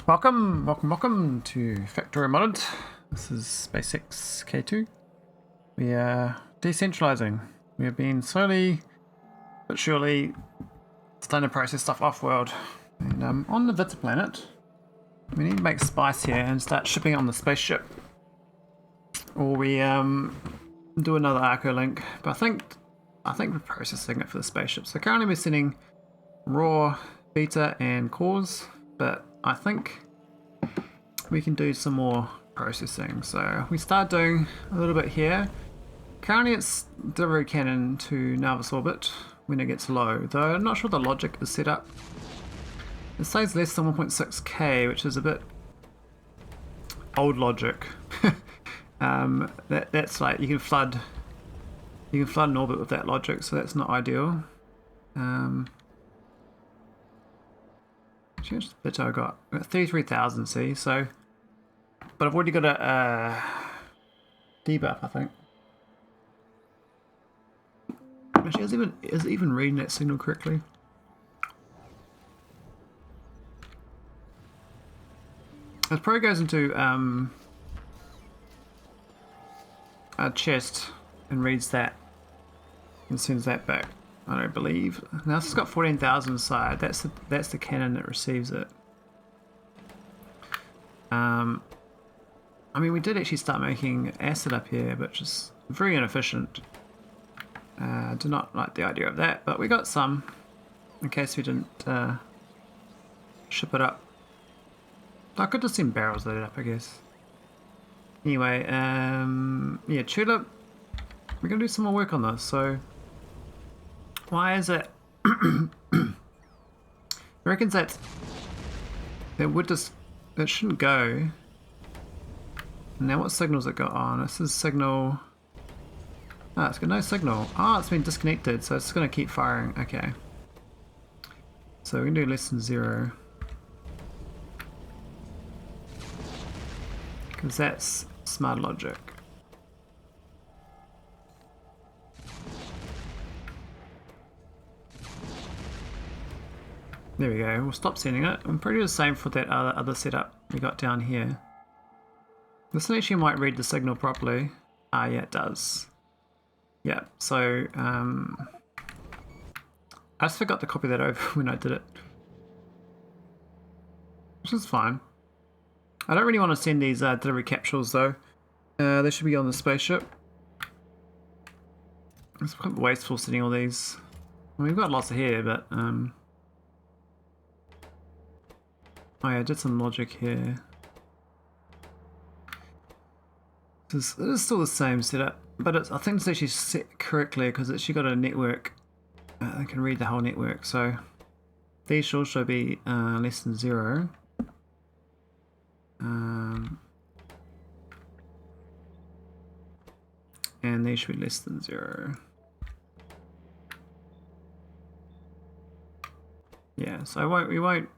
Welcome to Factorio Modded. This is SpaceX K2. We are decentralizing. We have been slowly but surely starting to process stuff off-world. And on the Vita planet, we need to make spice here and start shipping it on the spaceship. Or we do another Arco link. But I think we're processing it for the spaceship. So currently we're sending raw, vita and cores, but I think we can do some more processing. So we start doing a little bit here. Currently it's delivery cannon to Nauvis orbit when it gets low, though I'm not sure the logic is set up. It says less than 1.6k, which is a bit old logic. That's like you can flood an orbit with that logic, so that's not ideal. How much bit I got? 33,000, see, so, but I've already got a debuff, I think. Actually, is it even reading that signal correctly? It probably goes into a chest and reads that and sends that back. I don't believe. Now it's got 14,000 inside. That's the cannon that receives it. I mean, we did actually start making acid up here, which is very inefficient. Do not like the idea of that, but we got some in case we didn't ship it up. I could just send barrels loaded up, I guess. Anyway, yeah, tulip. We're gonna do some more work on this. So, why is it? It reckons that it shouldn't go. Now, what signal's it got on? This is signal. Ah, it's got no signal. Ah, it's been disconnected, so it's gonna keep firing. Okay. So we can do less than 0. Because that's smart logic. There we go, we'll stop sending it. I'm pretty the same for that other setup we got down here. This one actually might read the signal properly. Ah, yeah, it does. Yeah, so I just forgot to copy that over when I did it. Which is fine. I don't really want to send these delivery capsules though. They should be on the spaceship. It's quite wasteful sending all these. I mean, we've got lots of here, but oh yeah, I did some logic here. It is still the same setup, but I think it's actually set correctly because it's actually got a network. I can read the whole network, so these should also be less than 0. And these should be less than 0. Yeah, so we won't.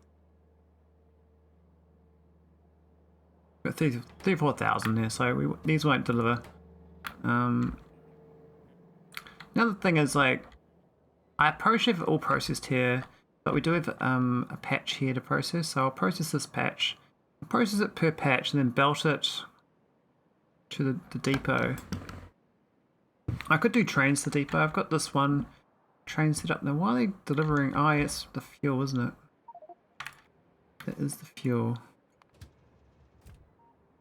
Got 34,000 there, so these won't deliver. Another thing is, like, I probably have it all processed here, but we do have a patch here to process, so I'll process this patch, process it per patch, and then belt it to the depot. I could do trains to depot. I've got this one train set up now. Why are they delivering? Oh, yeah, it's the fuel, isn't it? That is the fuel.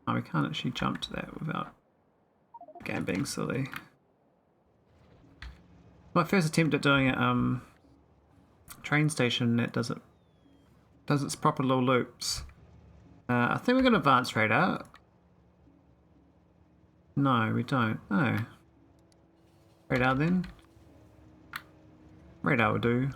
Oh, we can't actually jump to that without again being silly. My first attempt at doing a train station that does its proper little loops. I think we're going to advance radar. No, we don't. Oh. Radar then. Radar will do.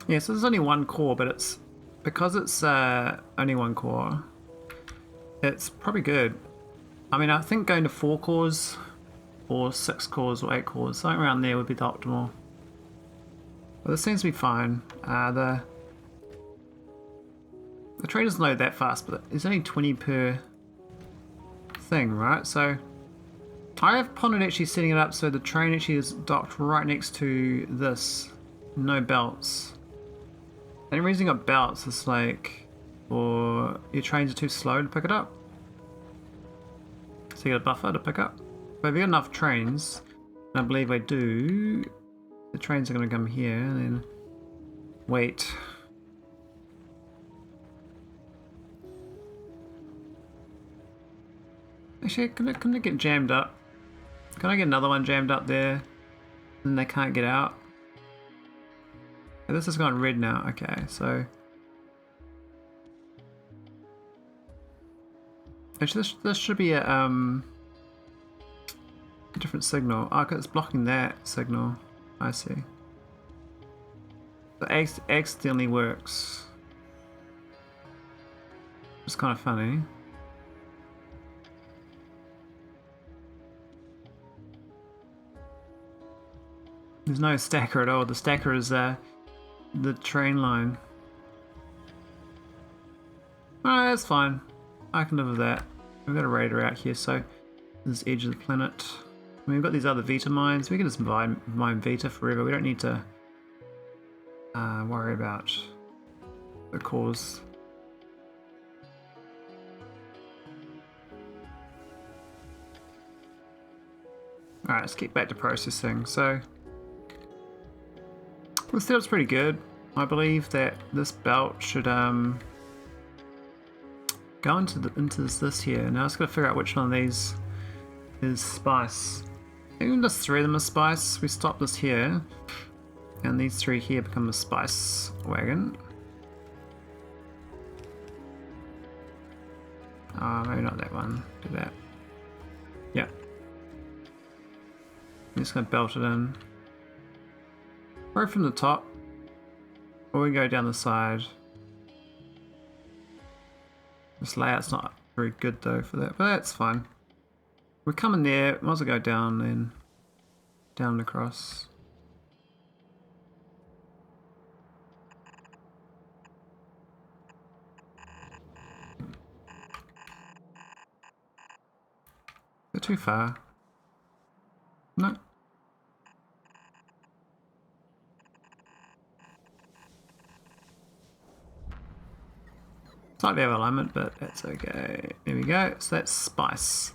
Yeah, so there's only one core, but it's because it's only one core, it's probably good. I mean, I think going to 4 cores or 6 cores or 8 cores, something around there would be the optimal. But this seems to be fine. The train doesn't load that fast, but it's only 20 per thing, right? So I have pondered actually setting it up so the train actually is docked right next to this. No belts. The only reason you got belts is like, or your trains are too slow to pick it up. So you get a buffer to pick up. But if you got enough trains, and I believe I do, the trains are going to come here and then wait. Actually, couldn't it get jammed up? Can I get another one jammed up there? And they can't get out? Okay, this has gone red now. Okay, so... Actually, this should be a different signal. Oh, okay, it's blocking that signal. I see. The X accidentally works. It's kind of funny. There's no stacker at all. The stacker is the train line. Oh, that's fine. I can live with that. We've got a radar out here, so this is the edge of the planet. I mean, we've got these other Vita mines. We can just mine Vita forever. We don't need to worry about the cause. Alright, let's get back to processing. So, the setup's pretty good. I believe that this belt should go into this here. Now, let's got to figure out which one of these is spice. Even just 3 of them are spice. We stop this here, and these 3 here become a spice wagon. Maybe not that one. Do that. Yeah. I'm just gonna belt it in. Right from the top, or we go down the side. This layout's not very good though for that, but that's fine. We're coming there, might as well go down then. Down and across. Is it too far? No. Slightly out of alignment, but that's okay. There we go. So that's spice.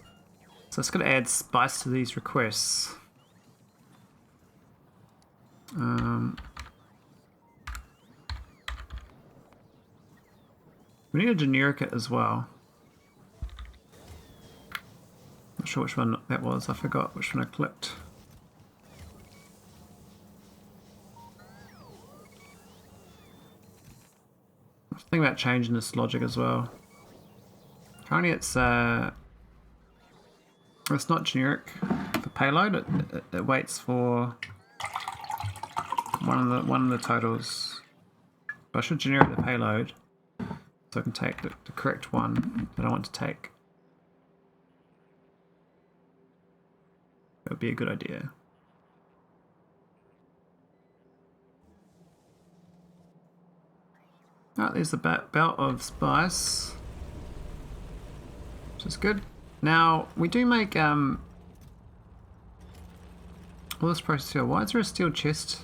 So it's going to add spice to these requests. We need a generic as well. Not sure which one that was. I forgot which one I clicked. Think about changing this logic as well. Currently it's not generic for payload. It waits for one of the totals. But I should generic the payload so I can take the correct one that I want to take. That would be a good idea. Oh, there's the belt of spice, which is good. Now, we do make all this process here. Why is there a steel chest?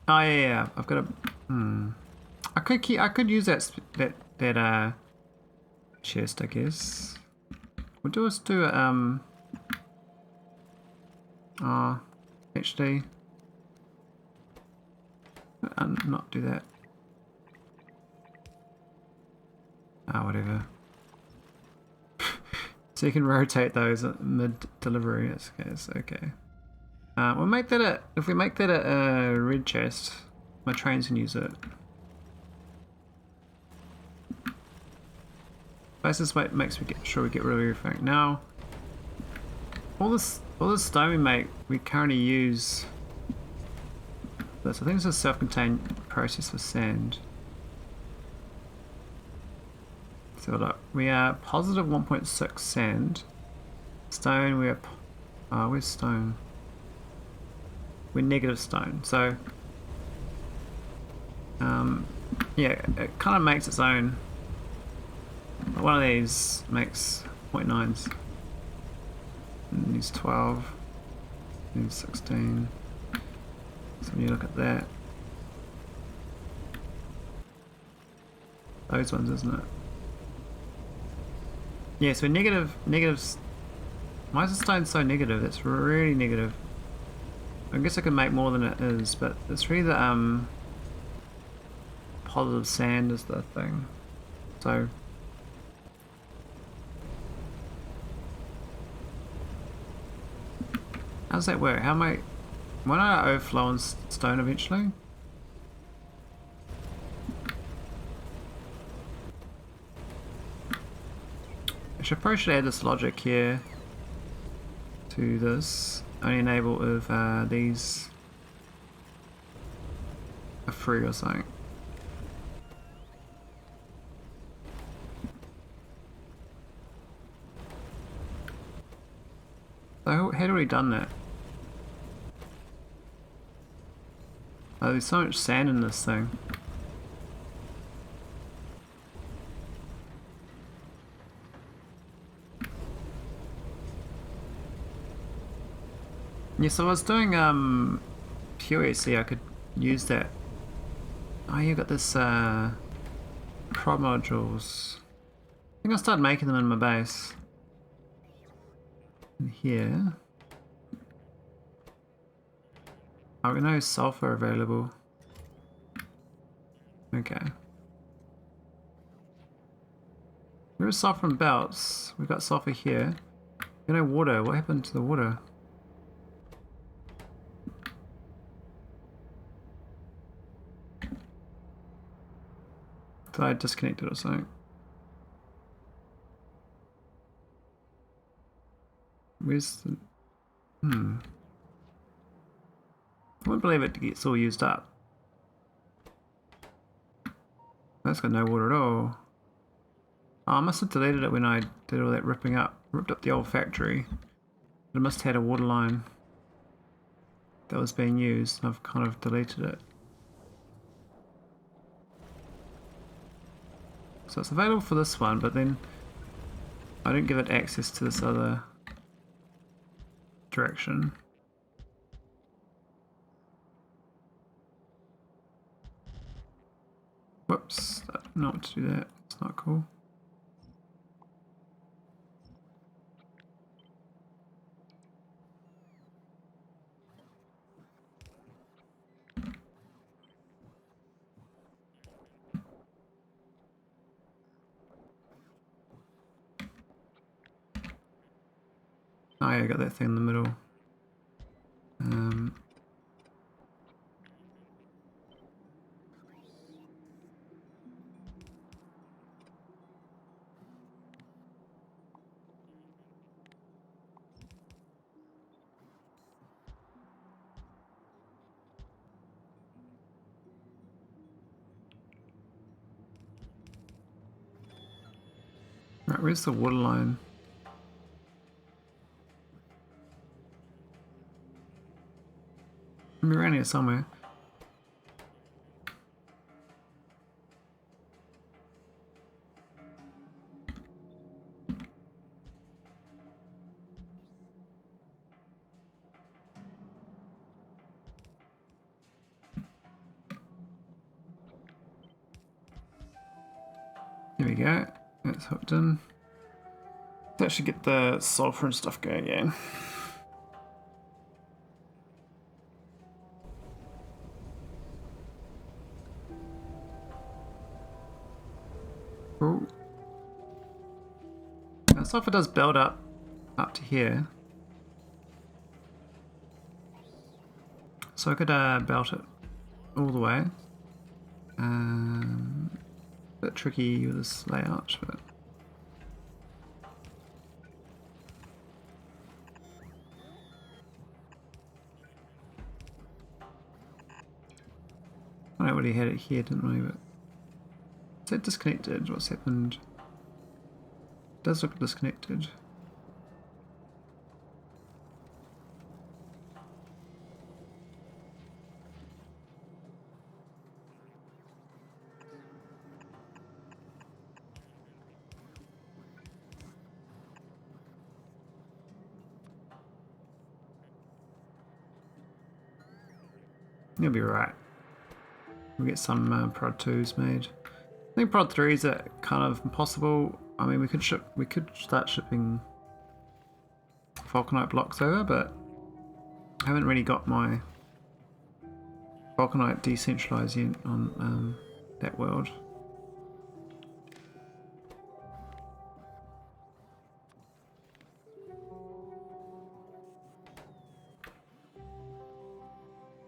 Oh yeah, I've got a. I could use that chest, I guess. We'll do actually, not do that. Whatever. So you can rotate those at mid-delivery. It's okay. We'll make that if we make that a red chest, my trains can use it. This way makes me sure we get rid of everything. Now, all this stone we make, we currently use this. I think it's a self-contained process for sand. So look, we are positive 1.6 sand. Stone, we are... where's stone? We're negative stone. So, yeah, it kind of makes its own. One of these makes 0.9s. needs 12, needs 16. So when you look at that, those ones, isn't it? Yeah, so negatives. Why is the stone so negative? It's really negative. I guess I could make more than it is, but it's really the positive sand is the thing. So how does that work? How am I? Why don't I overflow on stone eventually? Probably should add this logic here to this. Only enable if these are free or something. So how do we done that? Oh, there's so much sand in this thing. Yeah, so I was doing QAC, I could use that. Oh, you got this prod modules. I think I'll start making them in my base. In here. Oh, no sulphur available. Okay. Where is sulphur and belts? We've got sulphur here. No water. What happened to the water? Did I disconnect it or something? Where's the... I wouldn't believe it gets all used up. That's got no water at all. Oh, I must have deleted it when I did all that ripping up. Ripped up the old factory. It must have had a water line that was being used. I've kind of deleted it. So it's available for this one, but then I don't give it access to this other direction. Whoops, I don't know what to do that. It's not cool. Oh yeah, I got that thing in the middle. Right, where's the water line? I'm around here somewhere. There we go. That's hooked in. That should get the sulphur and stuff going again. Ooh. Now sulphur does build up to here. So I could belt it all the way. A bit tricky with this layout, but I already had it here, didn't we? But is that disconnected? What's happened? It does look disconnected. You'll be right. We'll get some Prod 2s made. I think Prod 3s are kind of impossible. I mean, we could start shipping vulcanite blocks over, but I haven't really got my vulcanite decentralized yet on that world.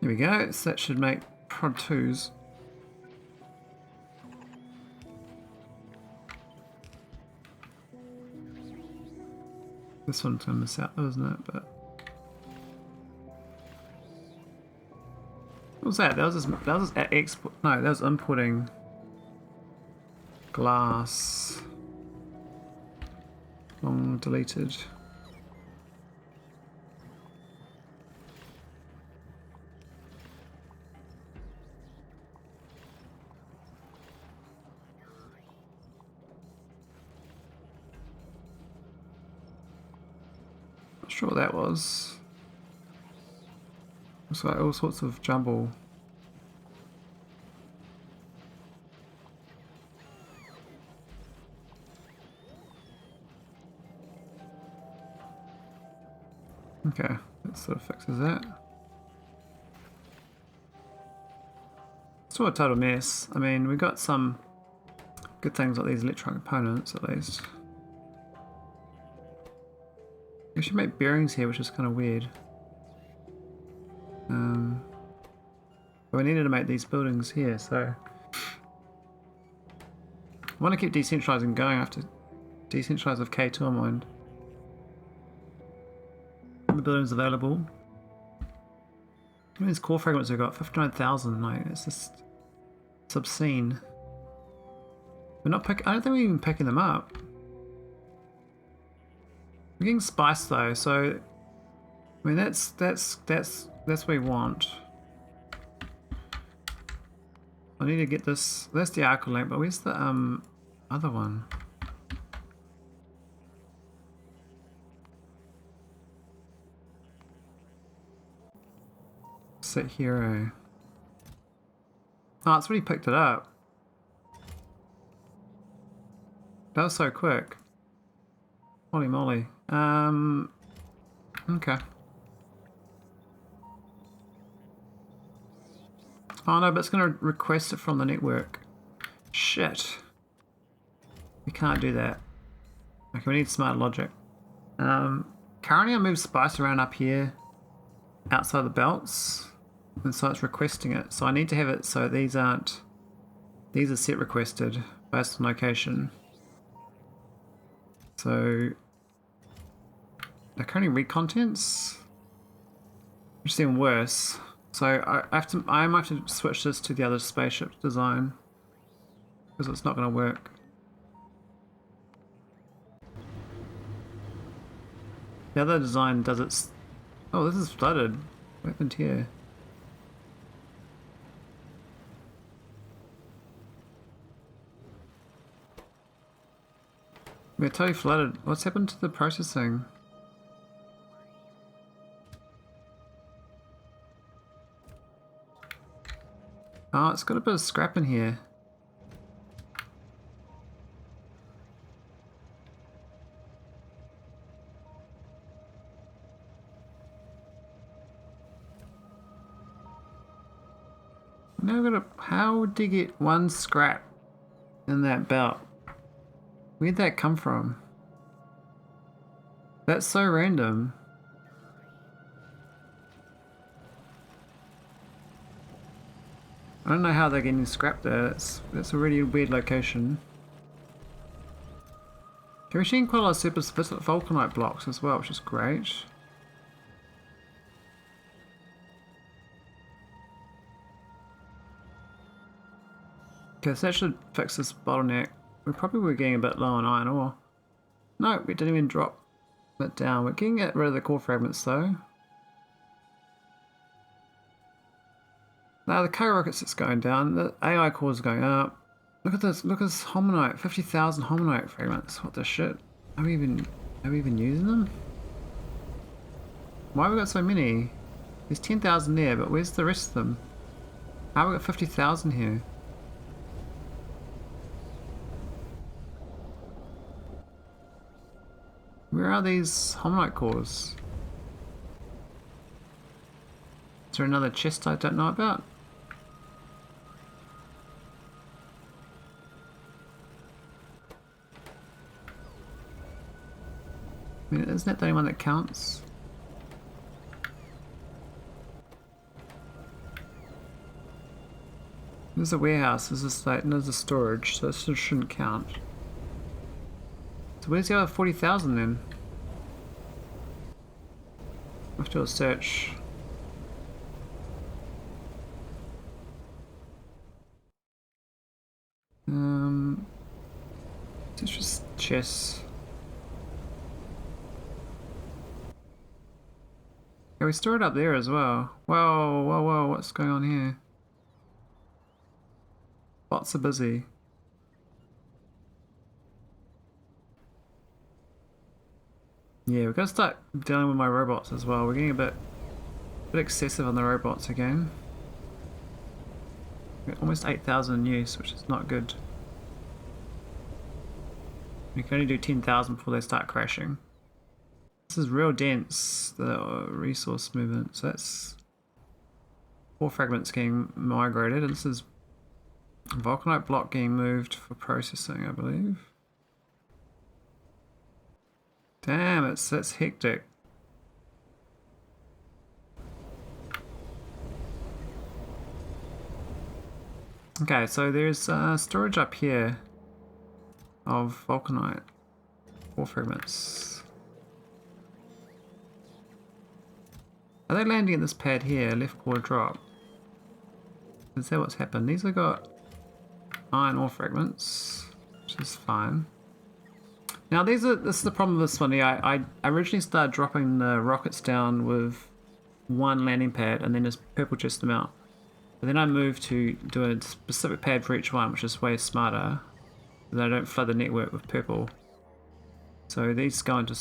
There we go, so that should make Prod 2s. This one's gonna miss out though, isn't it? But what was that? That was just export. No, that was importing glass. Long deleted. Not sure what that was. It's like all sorts of jumble. Okay, that sort of fixes that. Still a total mess. I mean, we got some good things like these electronic components at least. We should make bearings here, which is kind of weird. But we needed to make these buildings here, so I want to keep decentralizing going. I have to decentralize with K2 in mind. The buildings available. How many these core fragments we've got? 59,000. Like, it's just, it's obscene. We're not pick. I don't think we're even picking them up. We're getting spice though, so I mean that's what we want. I need to get this. That's the Arcolink, but where's the other one? Set hero. Oh, it's already picked it up. That was so quick. Holy moly. Okay. Oh no, but it's going to request it from the network. Shit. We can't do that. Okay, we need smart logic. Currently I move spice around up here outside the belts, and so it's requesting it. So I need to have it so these aren't, these are set requested based on location. So they're currently read contents, which is even worse. So I might have to switch this to the other spaceship design because it's not going to work. The other design does its. Oh, this is flooded. What happened here? We're totally flooded. What's happened to the processing? Oh, it's got a bit of scrap in here. Now we've got a, how would you get one scrap in that belt? Where'd that come from? That's so random. I don't know how they're getting scrap there. That's a really weird location. Okay, we're seeing quite a lot of super vulcanite blocks as well, which is great. Okay, so that should fix this bottleneck. We probably were getting a bit low on iron ore. No, we didn't even drop it down. We're getting rid of the core fragments though. Now the K rockets is going down. The AI core is going up. Look at this. Look at this hominite. 50,000 hominite fragments. What the shit? Are we even using them? Why have we got so many? There's 10,000 there, but where's the rest of them? How we got 50,000 here? Where are these hominite cores? Is there another chest I don't know about? I mean, isn't that the only one that counts? There's a warehouse, there's a site, and there's a storage, so this shouldn't count. So where's the other 40,000 then? I have to do a search. It's just chests. Yeah, we store it up there as well. Whoa, whoa, whoa, what's going on here? Bots are busy. Yeah, we've got to start dealing with my robots as well. We're getting a bit excessive on the robots again. We're almost 8,000 in use, which is not good. We can only do 10,000 before they start crashing. This is real dense, the resource movement. So that's 4 fragments getting migrated, and this is vulcanite block getting moved for processing, I believe. Damn, that's hectic. Okay, so there's storage up here of vulcanite. 4 fragments. Are they landing at this pad here, left core drop? Is that what's happened? These have got iron ore fragments, which is fine. Now this is the problem with this one here. I originally started dropping the rockets down with 1 landing pad and then just purple chest them out. But then I moved to do a specific pad for each one, which is way smarter. And I don't flood the network with purple. So these go into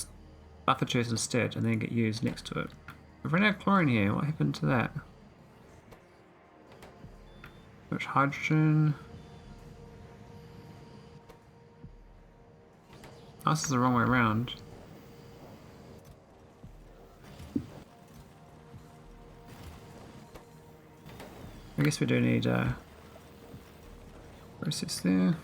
buffer chests instead and then get used next to it. We've run out of chlorine here. What happened to that? Which hydrogen? Oh, this is the wrong way around. I guess we do need a process there.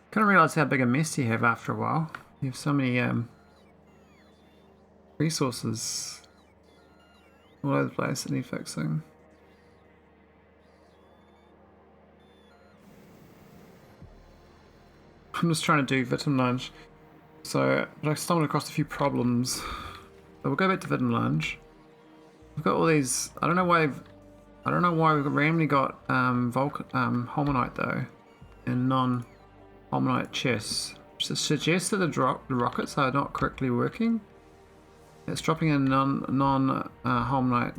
Kind of realize how big a mess you have after a while. You have so many resources all over the place that need fixing. I'm just trying to do Vitam Lunge, but I stumbled across a few problems. But we'll go back to Vitam Lunge. We've got all these. I don't know why we've randomly got hominite though, and non-hominite chests, which suggests that the rockets are not correctly working. It's dropping in non-hominite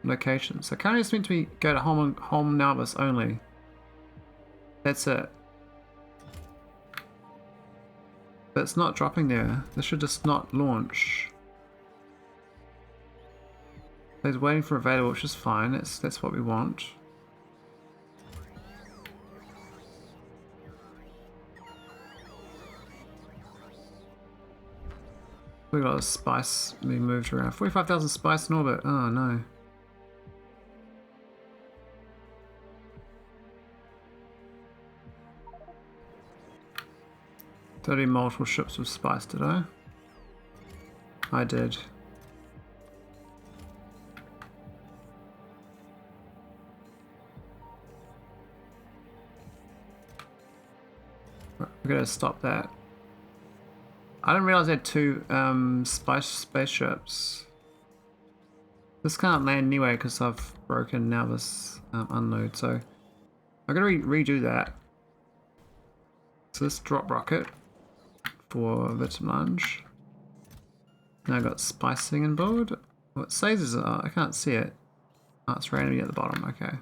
locations. So currently it's meant to go to home Nauvis only. That's it. But it's not dropping there. This should just not launch. It's waiting for available, which is fine. That's what we want. We got a spice being moved around. 45,000 spice in orbit. Oh no. Did I do multiple ships with spice, did I? I did. We're gonna stop that. I didn't realize I had 2 spaceships. This can't land anyway because I've broken Nauvis unload, so I'm gonna redo that. So this drop rocket for Vitam Lunge. Now I've got spicing in board. What says is I can't see it. Oh, it's randomly at the bottom. Okay.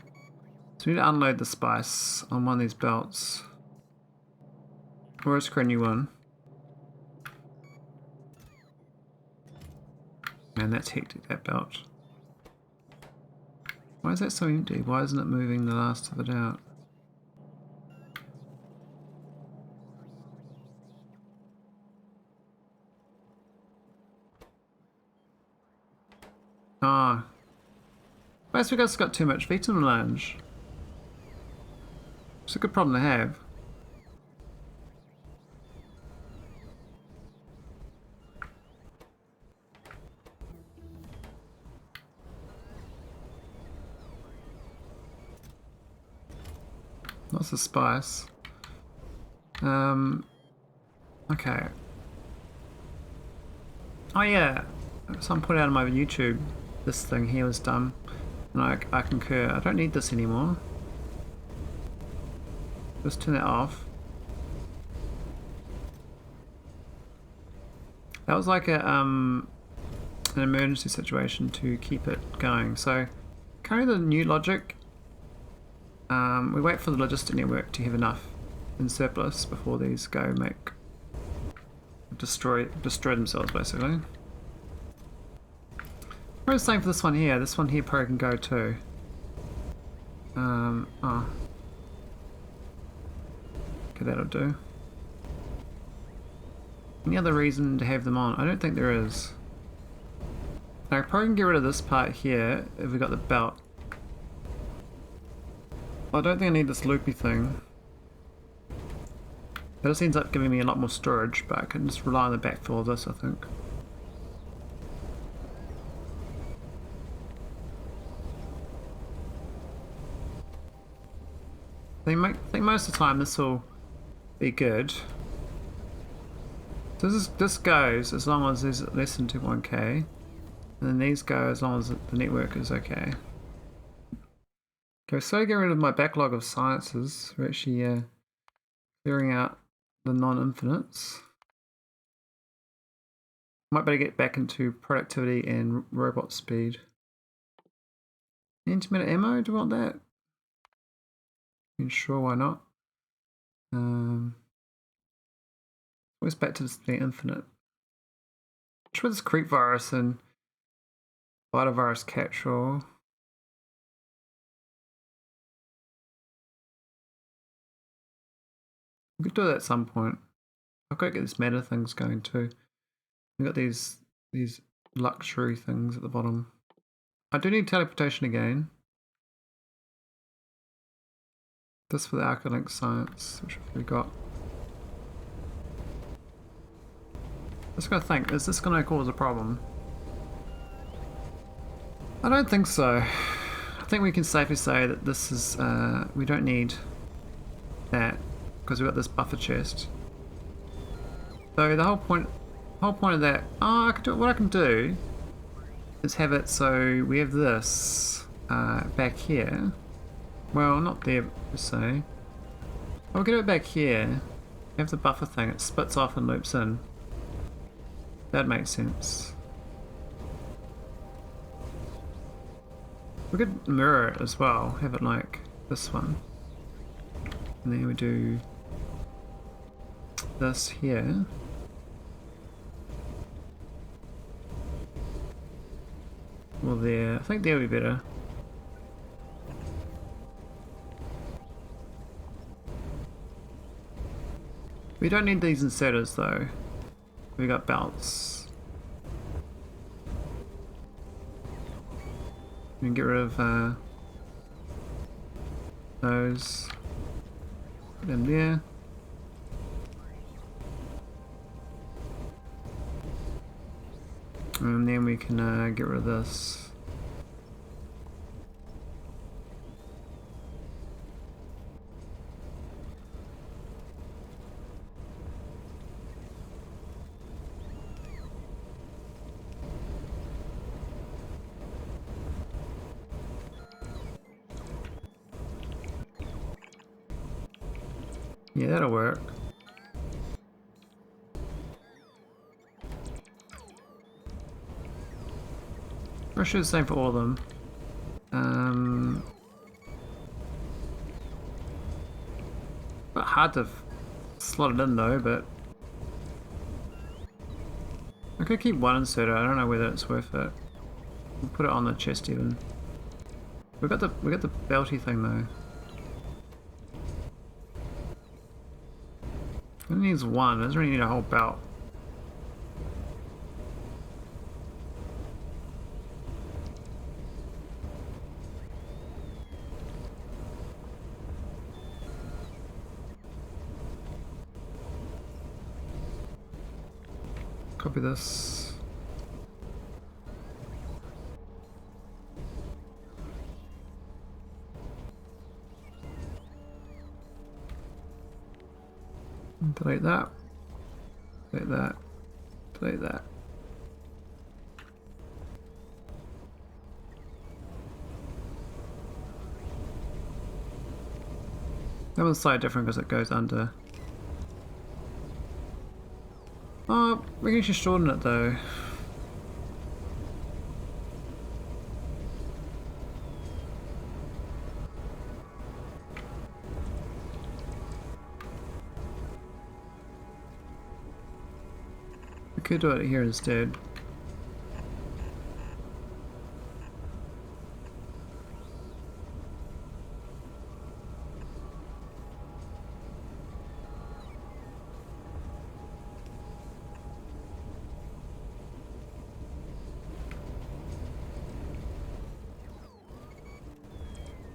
So we need to unload the spice on one of these belts. Or let's create a new one. Man, that's hectic, that belt. Why is that so empty? Why isn't it moving the last of it out? Ah. Basically, it's got too much vita in the lounge. It's a good problem to have. Lots of spice. Okay. Oh yeah, someone put out on my YouTube this thing here was dumb, and I concur. I don't need this anymore. Just turn that off. That was like an emergency situation to keep it going. So carry the new logic. We wait for the logistic network to have enough in surplus before these go destroy themselves basically. Probably the same for this one here. This one here probably can go too. Oh. Okay, that'll do. Any other reason to have them on? I don't think there is. I probably can get rid of this part here if we got the belt. I don't think I need this loopy thing. That just ends up giving me a lot more storage, but I can just rely on the backfill of this, I think. I think most of the time this will be good. So this goes as long as there's less than 21k, and then these go as long as the network is okay. Okay, so get rid of my backlog of sciences. We're actually clearing out the non-infinites. Might better get back into productivity and robot speed. Intermittent ammo, do you want that? Sure, why not? Always back to the infinite. Try this creep virus and vita virus capture. We could do that at some point. I've got to get these meta things going too. We've got these luxury things at the bottom. I do need teleportation again. This for the Arcalink science, which we got. Just gotta think, is this gonna cause a problem? I don't think so. I think we can safely say that this is, we don't need that, because we've got this buffer chest. So the whole point of that, what I can do is have it so we have this back here. Well, not there per se. I'll get it back here. Have the buffer thing, it splits off and loops in. That makes sense. We could mirror it as well, have it like this one. And then we do this here. Well, there. I think there would be better. We don't need these inserters though. We got belts. We can get rid of those. Put them there. And then we can get rid of this. Yeah, that'll work. I should the same for all of them. But hard to slot it in though, but I could keep one inserter. I don't know whether it's worth it. We'll put it on the chest even. We got the belty thing though. It only needs one. It doesn't really need a whole belt. Copy this. Delete that. Delete that. Delete that. That one's slightly different because it goes under. Oh, we can just shorten it though. We could do it here instead.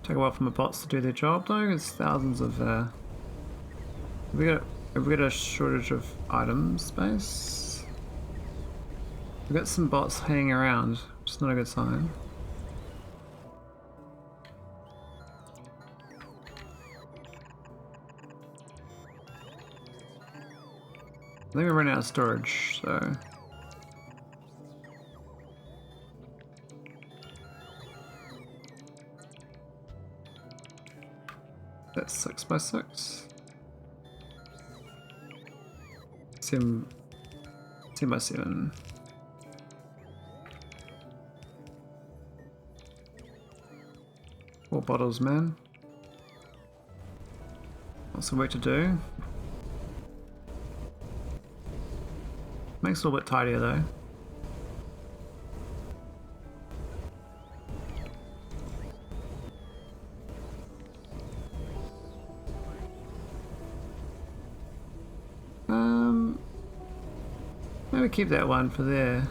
Take a while for my bots to do their job though. It's thousands of have we got a shortage of item space? We've got some bots hanging around, which is not a good sign. I think we're running out of storage, so that's 6 by 6. 7 by 7. Four bottles, man. Lots of work to do. Makes it a little bit tidier though. Maybe keep that one for there.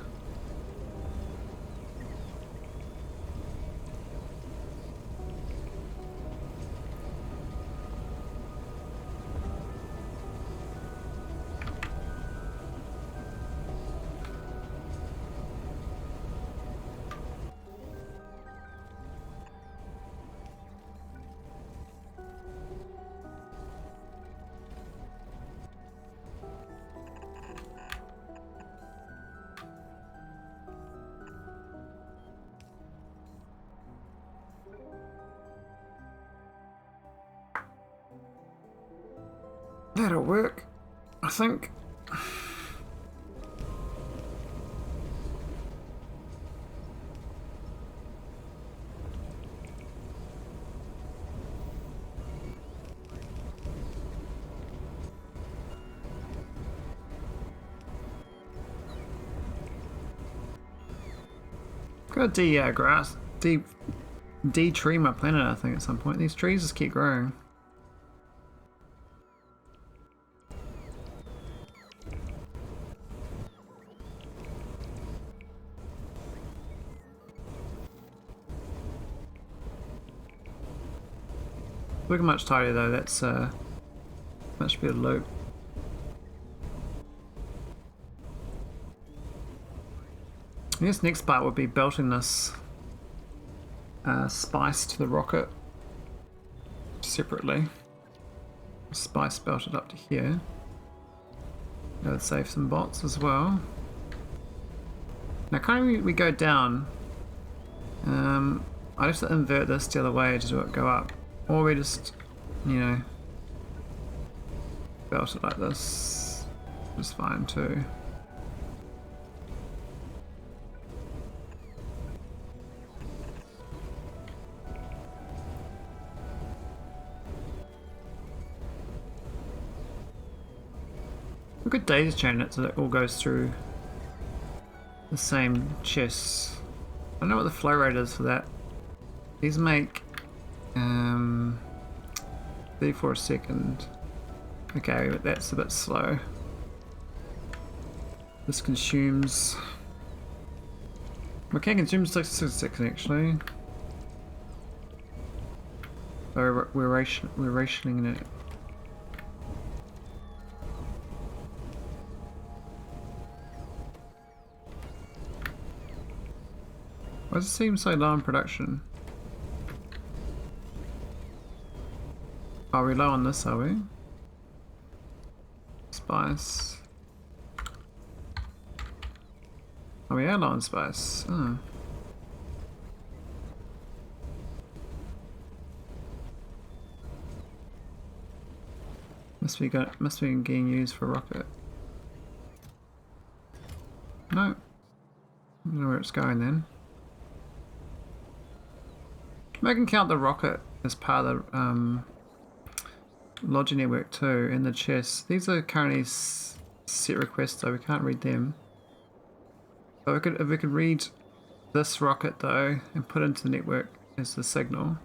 That'll work, I think. Got to de-tree my planet, I think, at some point. These trees just keep growing. Looking much tidier though, that's much better loop. I guess next part would be belting this spice to the rocket separately. Spice belted up to here. That would save some bots as well. Now kind of we go down. I just have to invert this the other way to do it go up. Or we just, you know, belt it like this. It's fine too. We could daisy chain it so that it all goes through the same chests. I don't know what the flow rate is for that. These make 34 a second. Okay, but that's a bit slow. This consumes. We can consume 6 actually. So we're rationing it. Why does it seem so low in production? Are we low on this, are we? Spice. Oh, we are low on spice. Oh. Must be getting used for a rocket. No. I don't know where it's going then. I can count the rocket as part of the Logi network too, and the chests. These are currently set requests, so we can't read them. But if we could read this rocket though and put it into the network as the signal,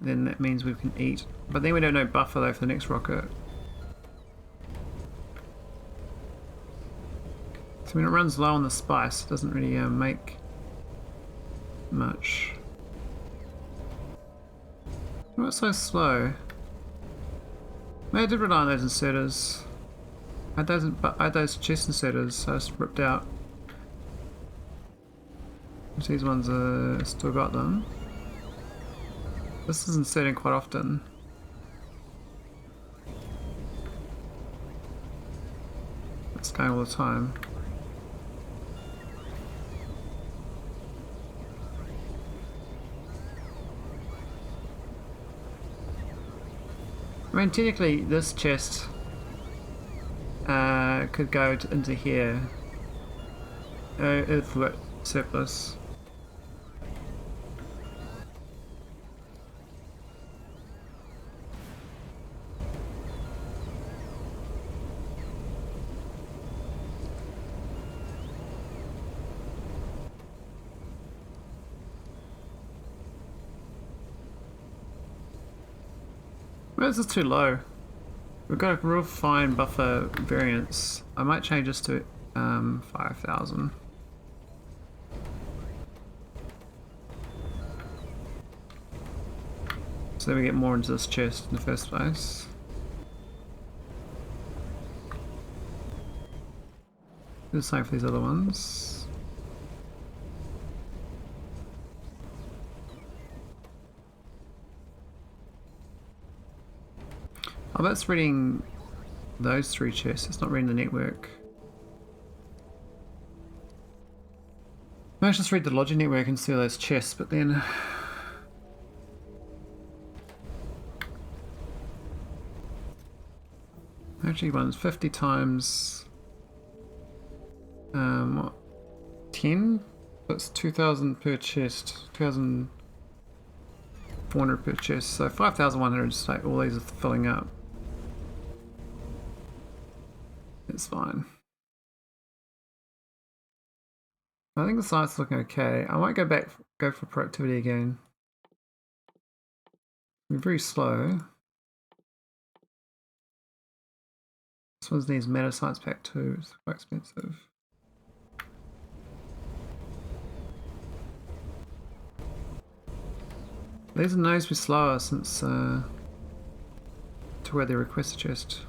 then that means we can eat. But then we don't know buffer though for the next rocket. So when it runs low on the spice, it doesn't really make much. Why is it so slow? Maybe I did rely on those inserters. I had those chest inserters, so I just ripped out. These ones still got them. This is inserting quite often. It's going all the time. I mean, technically, this chest could go into here if we're surplus. This is too low. We've got a real fine buffer variance. I might change this to 5,000. So we get more into this chest in the first place. Do the same for these other ones. Oh, that's reading those 3 chests. It's not reading the network. Let's just read the Logi network and see all those chests, but then actually one's 50 times what? 10? That's 2,000 per chest. 2,400 per chest. So 5,100. So all these are filling up. It's fine. I think the site's looking okay. I might go for productivity again. We're very slow. This one needs meta science pack too. It's quite expensive. These are known to be slower since to where they request a chest.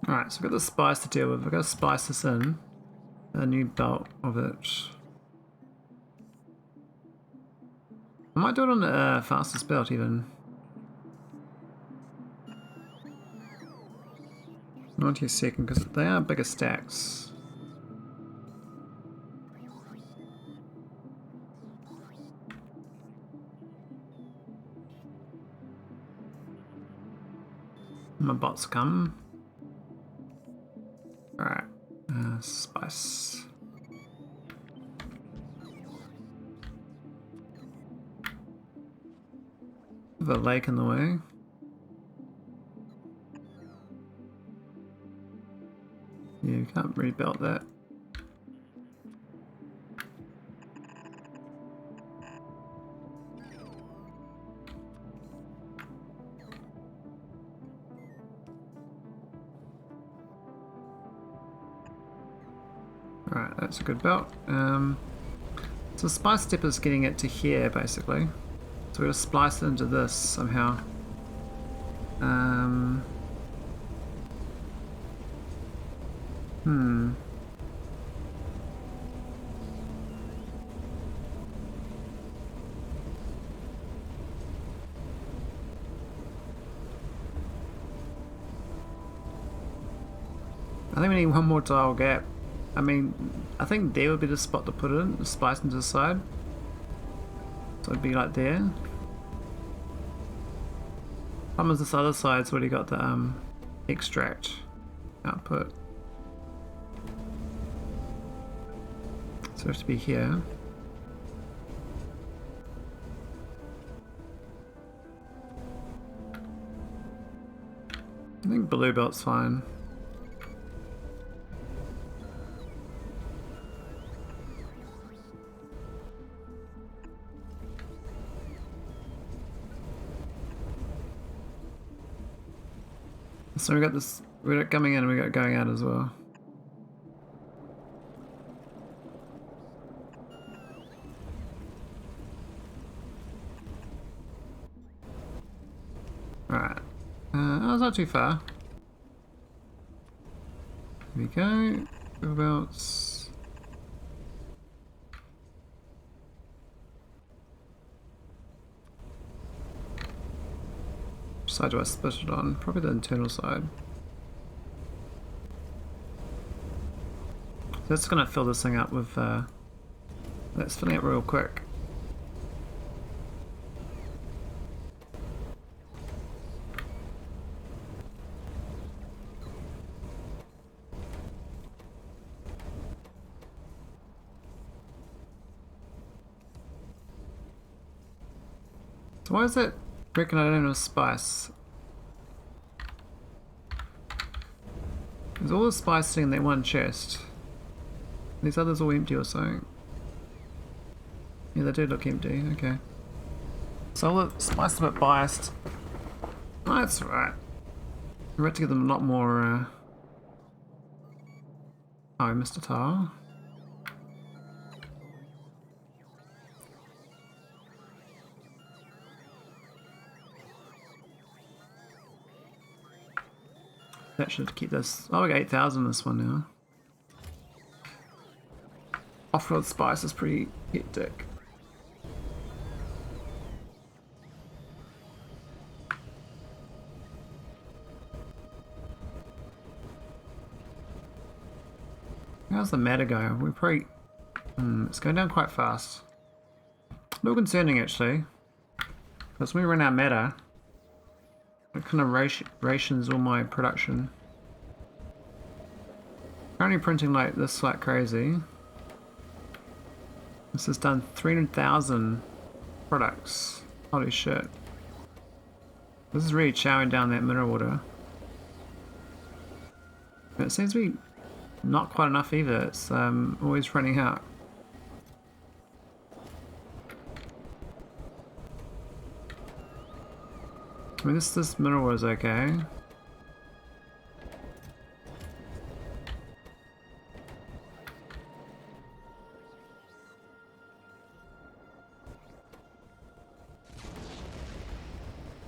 Alright, so we've got the spice to deal with. We've got to spice this in. A new belt of it. I might do it on the fastest belt even. 90 a second, because they are bigger stacks. My bots come. Alright, spice. The lake in the way. Yeah, you can't rebuild that. Alright, that's a good belt. So the spice step is getting it to here, basically. So we're going to splice it into this somehow. I think we need one more tile gap. I mean, I think there would be the spot to put it in, splice into the side. So it'd be like there. Problem is this other side's already got the extract output. So it has to be here. I think blue belt's fine. So we got this, we got it coming in and we got it going out as well. Alright. Oh, it's not too far. Here we go. Whereabouts? Which side do I split it on? Probably the internal side. So that's gonna fill this thing up with let's fill it up real quick. So why is it reckon I don't have spice? There's all the spice sitting in that one chest. These others all empty or something. Yeah, they do look empty, okay. So all the spice is a bit biased. Oh, that's right. We have to give them a lot more oh, I missed a tile. That should keep this. Oh, we got 8,000 in this one now. Off-road spice is pretty hectic. How's the matter go? We're pretty. It's going down quite fast. A little concerning actually. Because when we run out of matter, it kind of rations all my production. Currently printing like this like crazy. This has done 300,000 products. Holy shit. This is really chowing down that mineral water. But it seems to be not quite enough either. It's always running out. I mean, this mineral water is okay.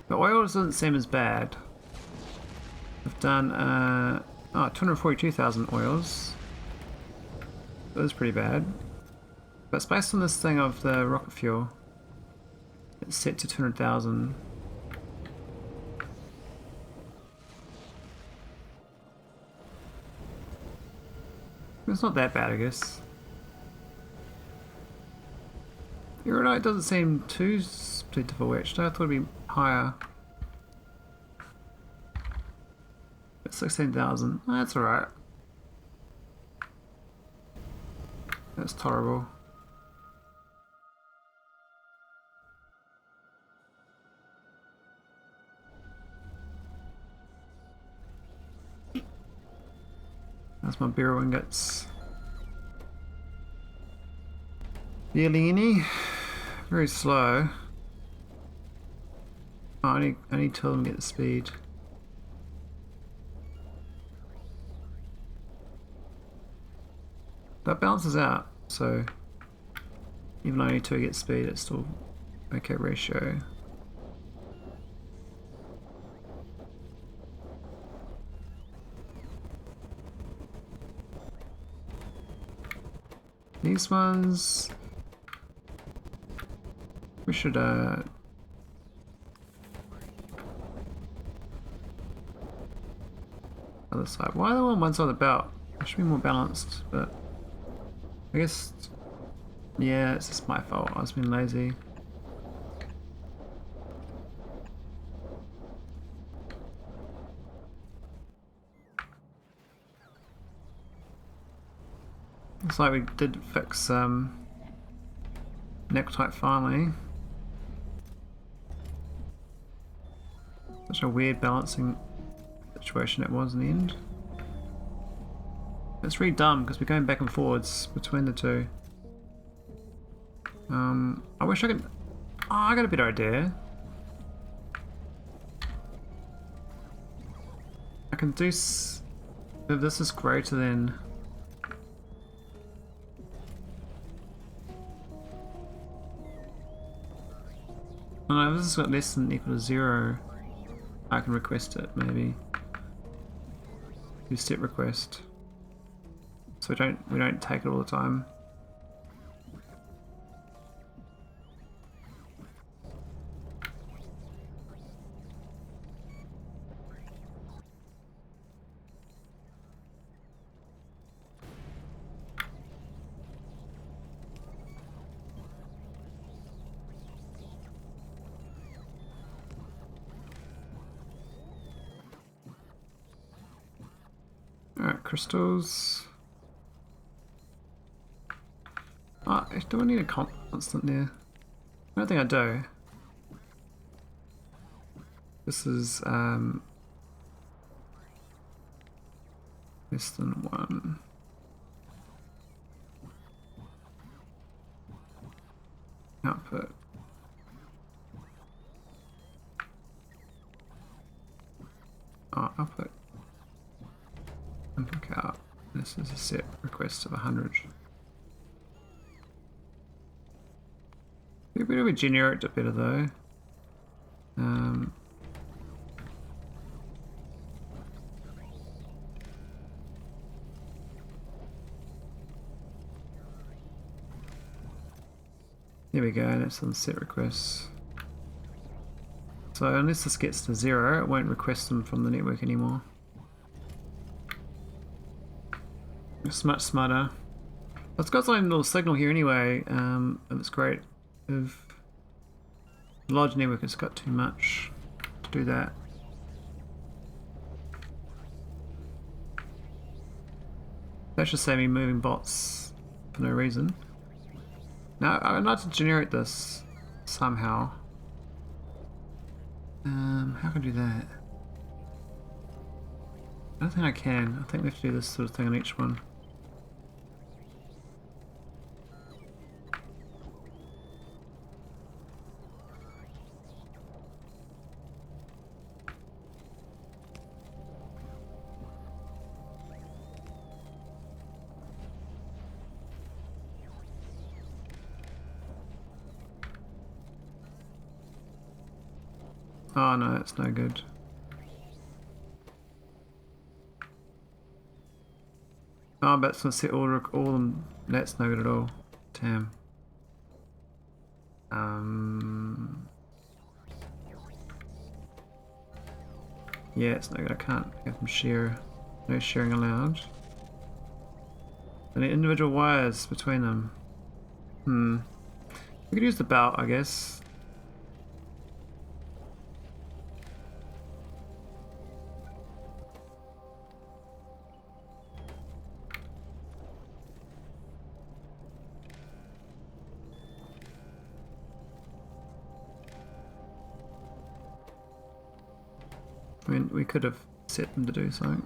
The oil doesn't seem as bad. I've done 242,000 oils. That was pretty bad. But it's based on this thing of the rocket fuel. It's set to 200,000. It's not that bad, I guess. Erudite doesn't seem too plentiful actually. I thought it'd be higher. But 16,000. Oh, that's alright. That's tolerable. That's my beer ingots. Violini. Very slow. Oh, I need to tell them to get the speed. That balances out, so even though I need to get speed, it's still okay ratio. These ones we should other side. Why are they on one side of the belt? I should be more balanced, but I guess yeah, it's just my fault. I was being lazy. Looks like we did fix naquitite finally. Such a weird balancing situation it was in the end. It's really dumb because we're going back and forwards between the two. I wish I could. Oh, I got a better idea. I can do. If this is greater than. Oh, no, if this has got less than equal to 0, I can request it maybe. Do step request. So we don't take it all the time. Alright, crystals. Oh, do I need a constant there? I don't think I do. This is less than 1. Output. Oh, output. Input out. This is a set request of 100. Maybe we generic it better though. There we go, that's on set requests. So unless this gets to 0, it won't request them from the network anymore. It's much smarter. It's got some little signal here anyway, and it's great if the large network has got too much to do that. That should save me moving bots for no reason. Now I'd like to generate this somehow. How can I do that? I don't think I can. I think we have to do this sort of thing on each one. Oh no, that's no good. Oh, but it's gonna set all of them. That's no good at all. Damn. Yeah, it's no good. I can't have them share. No sharing allowed. Any individual wires between them. We could use the belt, I guess. I mean, we could have set them to do something.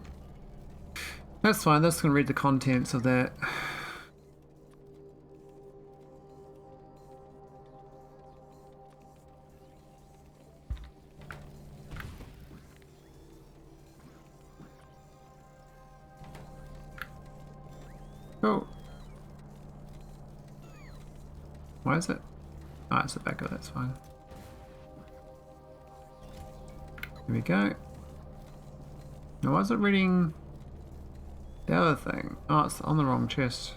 That's fine, that's going to read the contents of that. Oh. Why is it? Ah, it's the back of it, that's fine. Here we go. Now, why is it reading the other thing? Oh, it's on the wrong chest.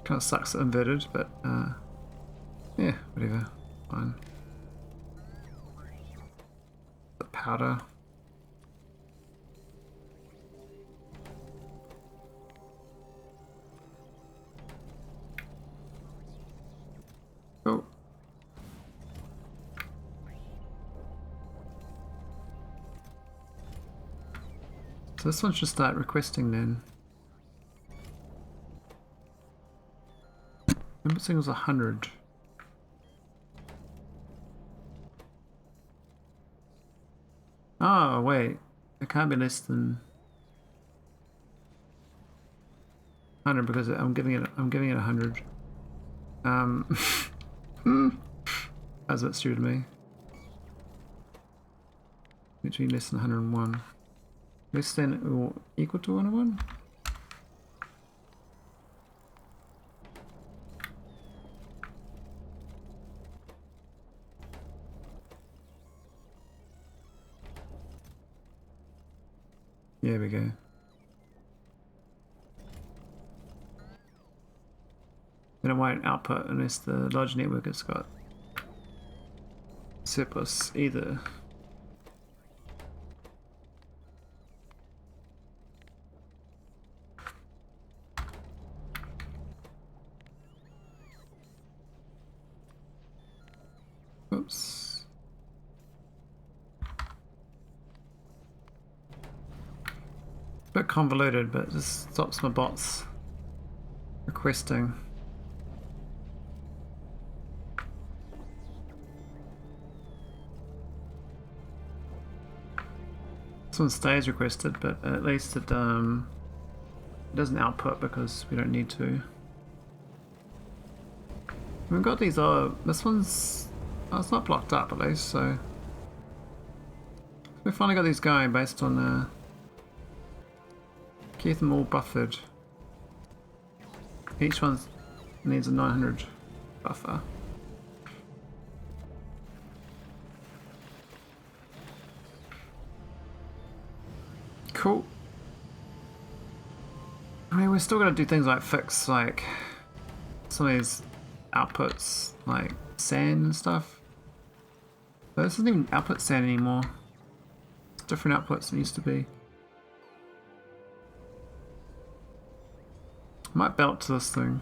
Kind of sucks inverted, but yeah, whatever. Fine. The powder. Oh. So this one should start requesting then. Remember saying it was 100. Oh wait, it can't be less than 100 because I'm giving it 100. That's a bit stupid to me. Between less than 101. Less than or equal to 101? There we go. Then it won't output unless the large network has got surplus either. Oops. Bit convoluted, but it just stops my bots requesting. This one stays requested, but at least it doesn't output because we don't need to. We've got these this one's it's not blocked up at least, so we finally got these going based on keep them all buffered. Each one needs a 900 buffer. Cool. I mean, we're still gonna do things like fix like some of these outputs, like sand and stuff. But this isn't even output sand anymore. It's different outputs than it used to be. Might belt to this thing.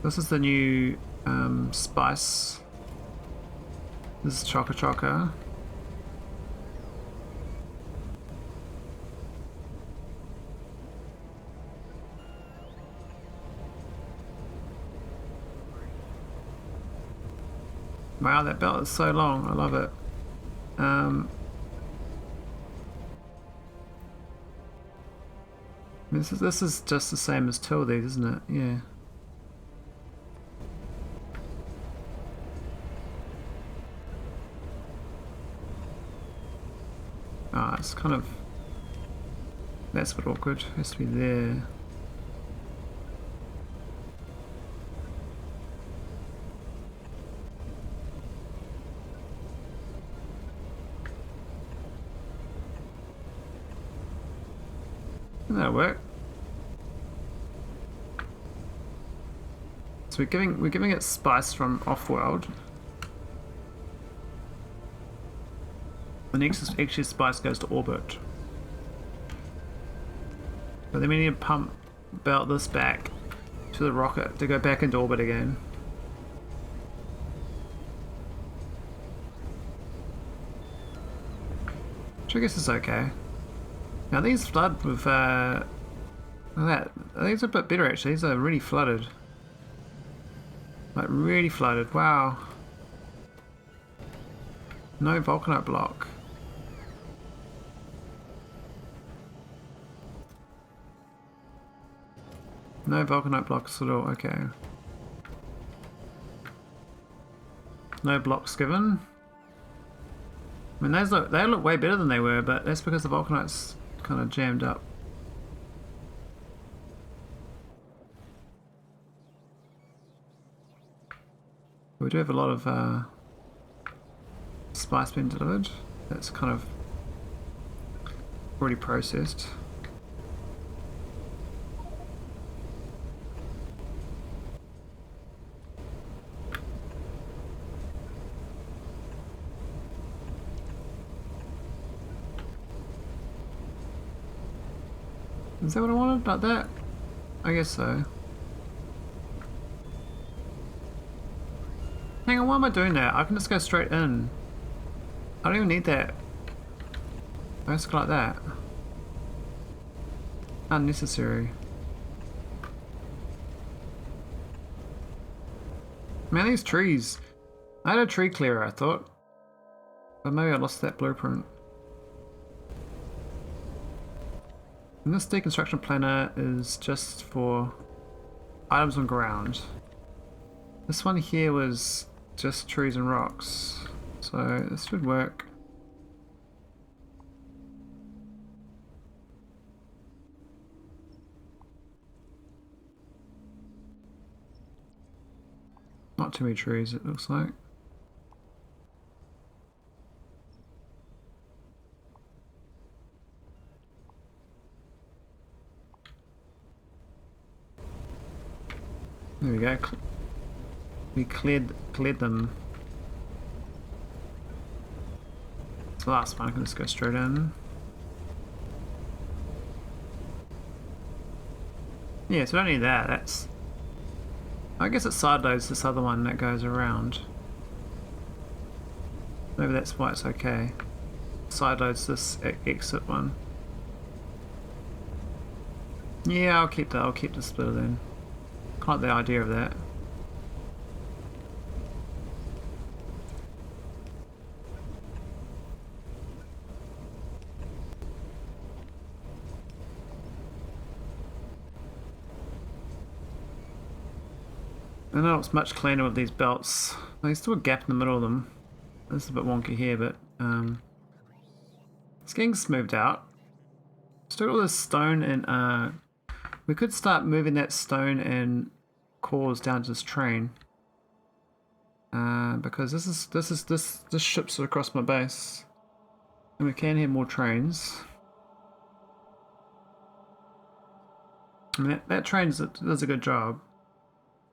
This is the new spice. This is Choca Choca. Wow, that belt is so long. I love it. This is just the same as two of these, isn't it? Yeah. Ah, it's kind of... That's a bit awkward. It has to be there. That'll work. So we're giving it spice from off-world. The next extra spice goes to orbit. But then we need to pump belt this back to the rocket to go back into orbit again. Which I guess is okay. Now these flood with look at that. These are a bit better actually. These are really flooded. Like really flooded. Wow. No volcanite block. No volcanite blocks at all, okay. No blocks given. I mean, they look way better than they were, but that's because the volcanite's kind of jammed up. We do have a lot of spice being delivered. That's kind of already processed. Is that what I wanted? Like that? I guess so. Hang on, why am I doing that? I can just go straight in. I don't even need that. I just go like that. Unnecessary. Man, these trees. I had a tree clearer, I thought. But maybe I lost that blueprint. And this deconstruction planner is just for items on ground. This one here was just trees and rocks. So this should work. Not too many trees, it looks like. There we go. We cleared them. It's the last one. I can just go straight in. Yeah, so I don't need that. That's. I guess it sideloads this other one that goes around. Maybe that's why it's okay. Sideloads this exit one. Yeah, I'll keep that. I'll keep the splitter then. I like the idea of that. I know it's much cleaner with these belts. There's still a gap in the middle of them. This is a bit wonky here, but it's getting smoothed out. Still got all this stone and we could start moving that stone and cores down to this train. Because this ship's across my base. And we can have more trains. And that train does a good job.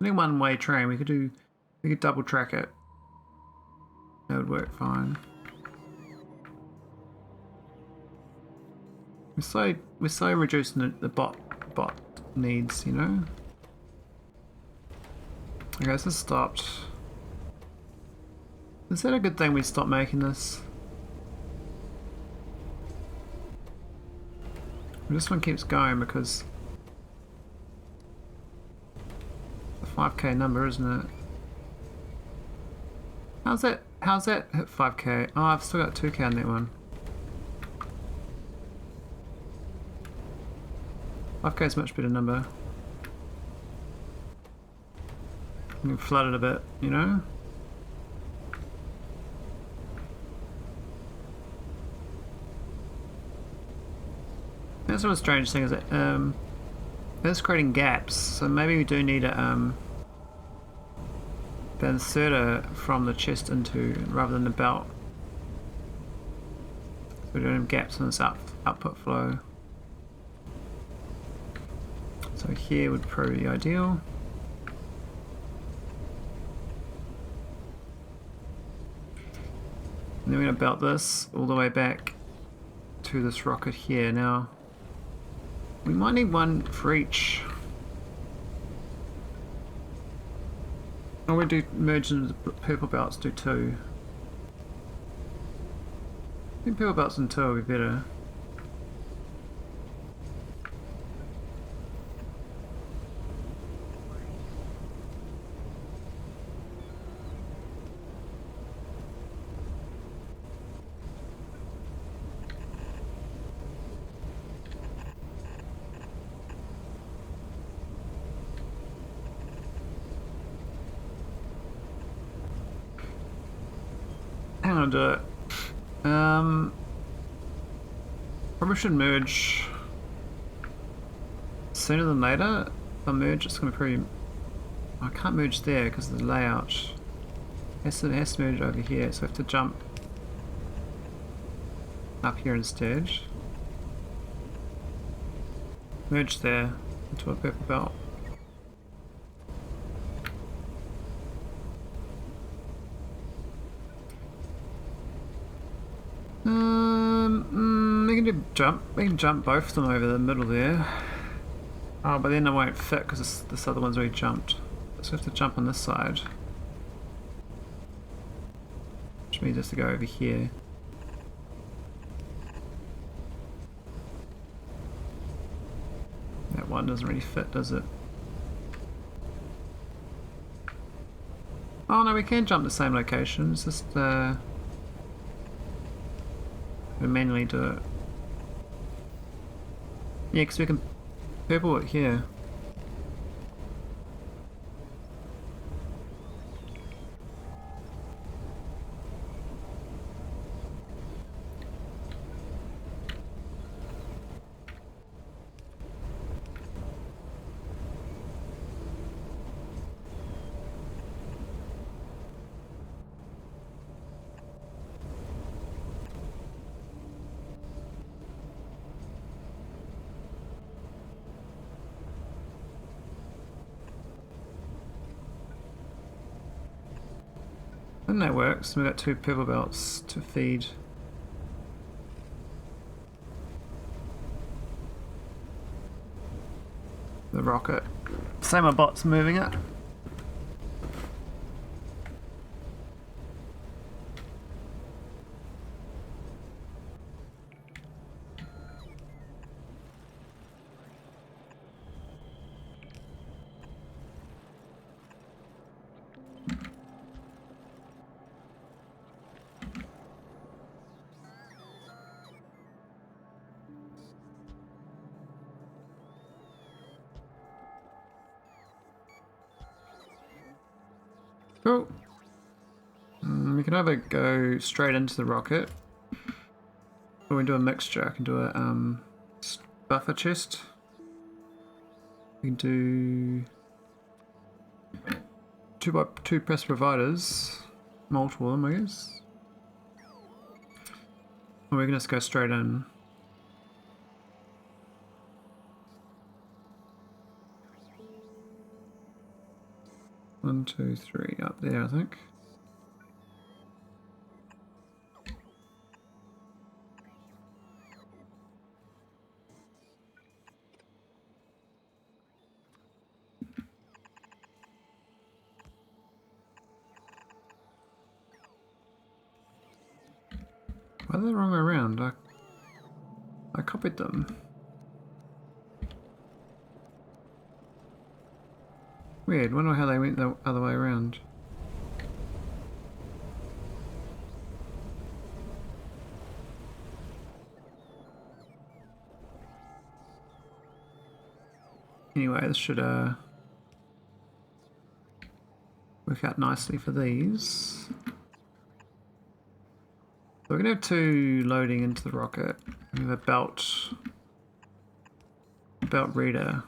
Only one-way train, we could double track it. That would work fine. We're so reducing the bot needs, you know? Okay, so this stopped. Is that a good thing we stopped making this? This one keeps going because the 5k number, isn't it? How's that hit 5k? Oh, I've still got 2k on that one. 5k is a much better number. You can flood it a bit, you know? That's sort of strange thing is that it's creating gaps, so maybe we do need a the inserter from the chest into rather than the belt. So we don't have gaps in this output flow. So here would probably be ideal. And then we're going to belt this all the way back to this rocket here. Now, we might need one for each. Or we do merge into the purple belts, do two. I think purple belts and two will be better. How do I do it? Probably should merge sooner than later. If I merge, it's going to be pretty... I can't merge there because of the layout. It has to merge over here, so I have to jump up here instead. Merge there into a purple belt. We can do jump. We can jump both of them over the middle there. Oh, but then it won't fit because this other one's already jumped. So we have to jump on this side. Which means it has to go over here. That one doesn't really fit, does it? Oh no, we can jump the same location. It's just we manually do it. Yeah, because we can purple it here. And that works. We've got two purple belts to feed. The rocket. Same my bot's moving it. Cool. We can either go straight into the rocket, or we can do a mixture. I can do a buffer chest. We can do 2x2 press providers, multiple of them, I guess. Or we can just go straight in. One, two, three, up there, I think. Why are they the wrong way around? I copied them. Weird, wonder how they went the other way around. Anyway, this should work out nicely for these. So we're going to have two loading into the rocket. We have a belt reader.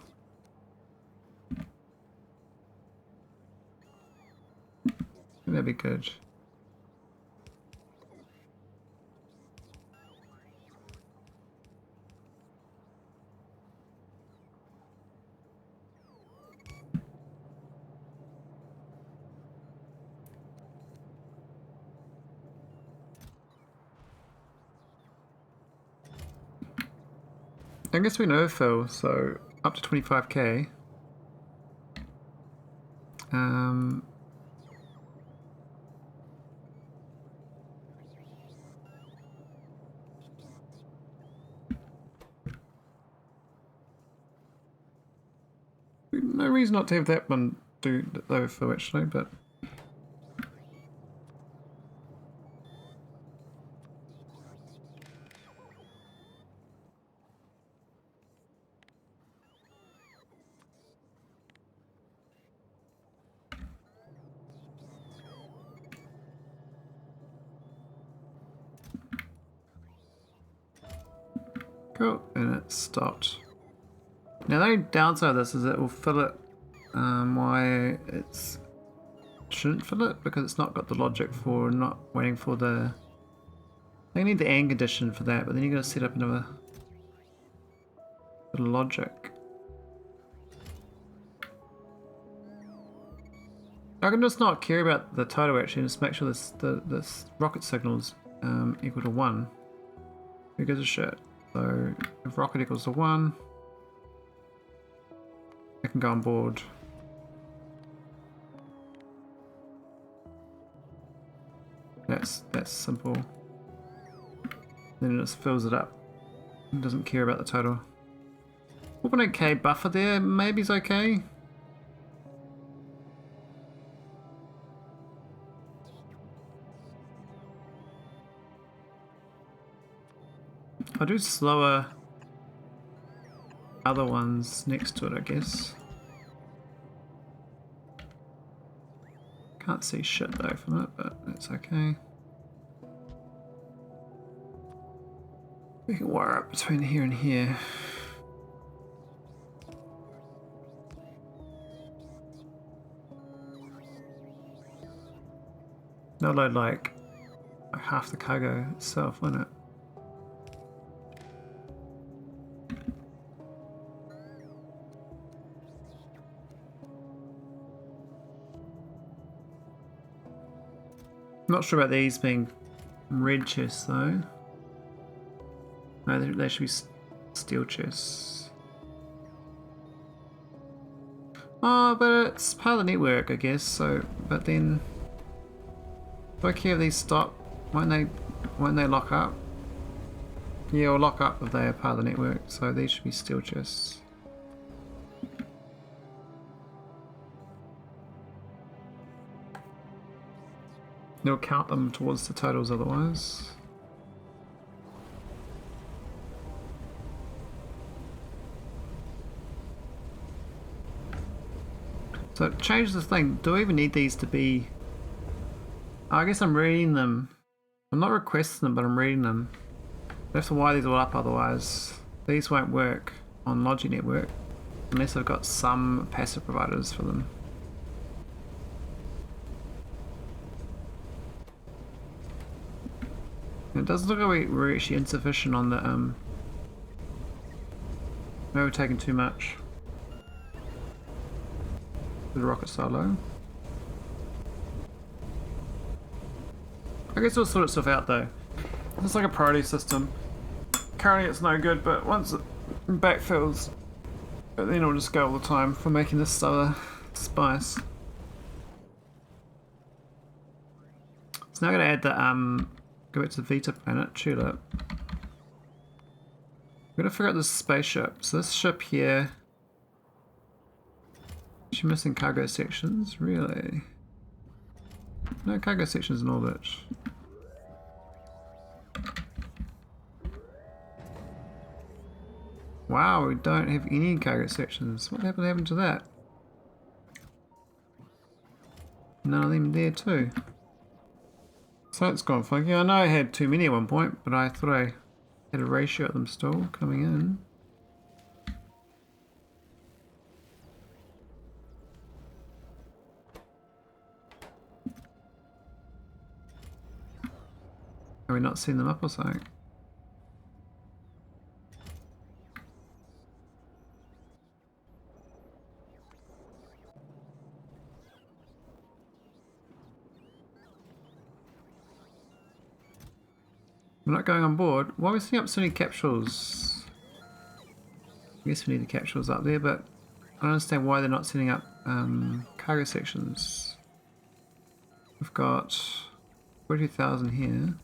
That'd be good. I guess we know Phil, so up to 25k. No reason not to have that one do the overfill actually, but cool, and it stopped. Now the only downside of this is it will fill it why it shouldn't fill it, because it's not got the logic for not waiting for the... I need the AND condition for that, but then you're going to set up another bit of logic. I can just not care about the total actually, just make sure this rocket signal is equal to 1. Who gives a shit? So if rocket equals to 1, I can go on board. That's simple. Then it just fills it up. It doesn't care about the total. 4.8k buffer there, maybe it's okay. I'll do slower other ones next to it, I guess. Can't see shit though from it, but that's okay. We can wire up between here and here. That'll load like half the cargo itself, won't it? Not sure about these being red chests though. No, they should be steel chests. Oh, but it's part of the network, I guess. So, but then, do I care if these stop? Won't they lock up? Yeah, or lock up if they are part of the network. So these should be steel chests. They'll count them towards the totals otherwise. So change the thing. Do I even need these to be... I guess I'm reading them. I'm not requesting them, but I'm reading them. I have to wire these all up otherwise. These won't work on Logi Network unless I've got some passive providers for them. It does look like we're actually insufficient on the maybe we're taking too much. The rocket silo. I guess it'll sort itself out though. It's like a priority system. Currently it's no good, but once it backfills, then it'll just go all the time for making this other spice. So now I'm gonna add the go back to the Vita planet, Tulip. We're gonna figure out this spaceship. So this ship here, she's missing cargo sections, really? No cargo sections in orbit. Wow, we don't have any cargo sections. What happened to that? None of them there too. So it's gone funky. I know I had too many at one point, but I thought I had a ratio of them still coming in. Are we not seeing them up or something? We're not going on board. Why are we setting up so many capsules? I guess we need the capsules up there, but I don't understand why they're not setting up cargo sections. We've got 40,000 here.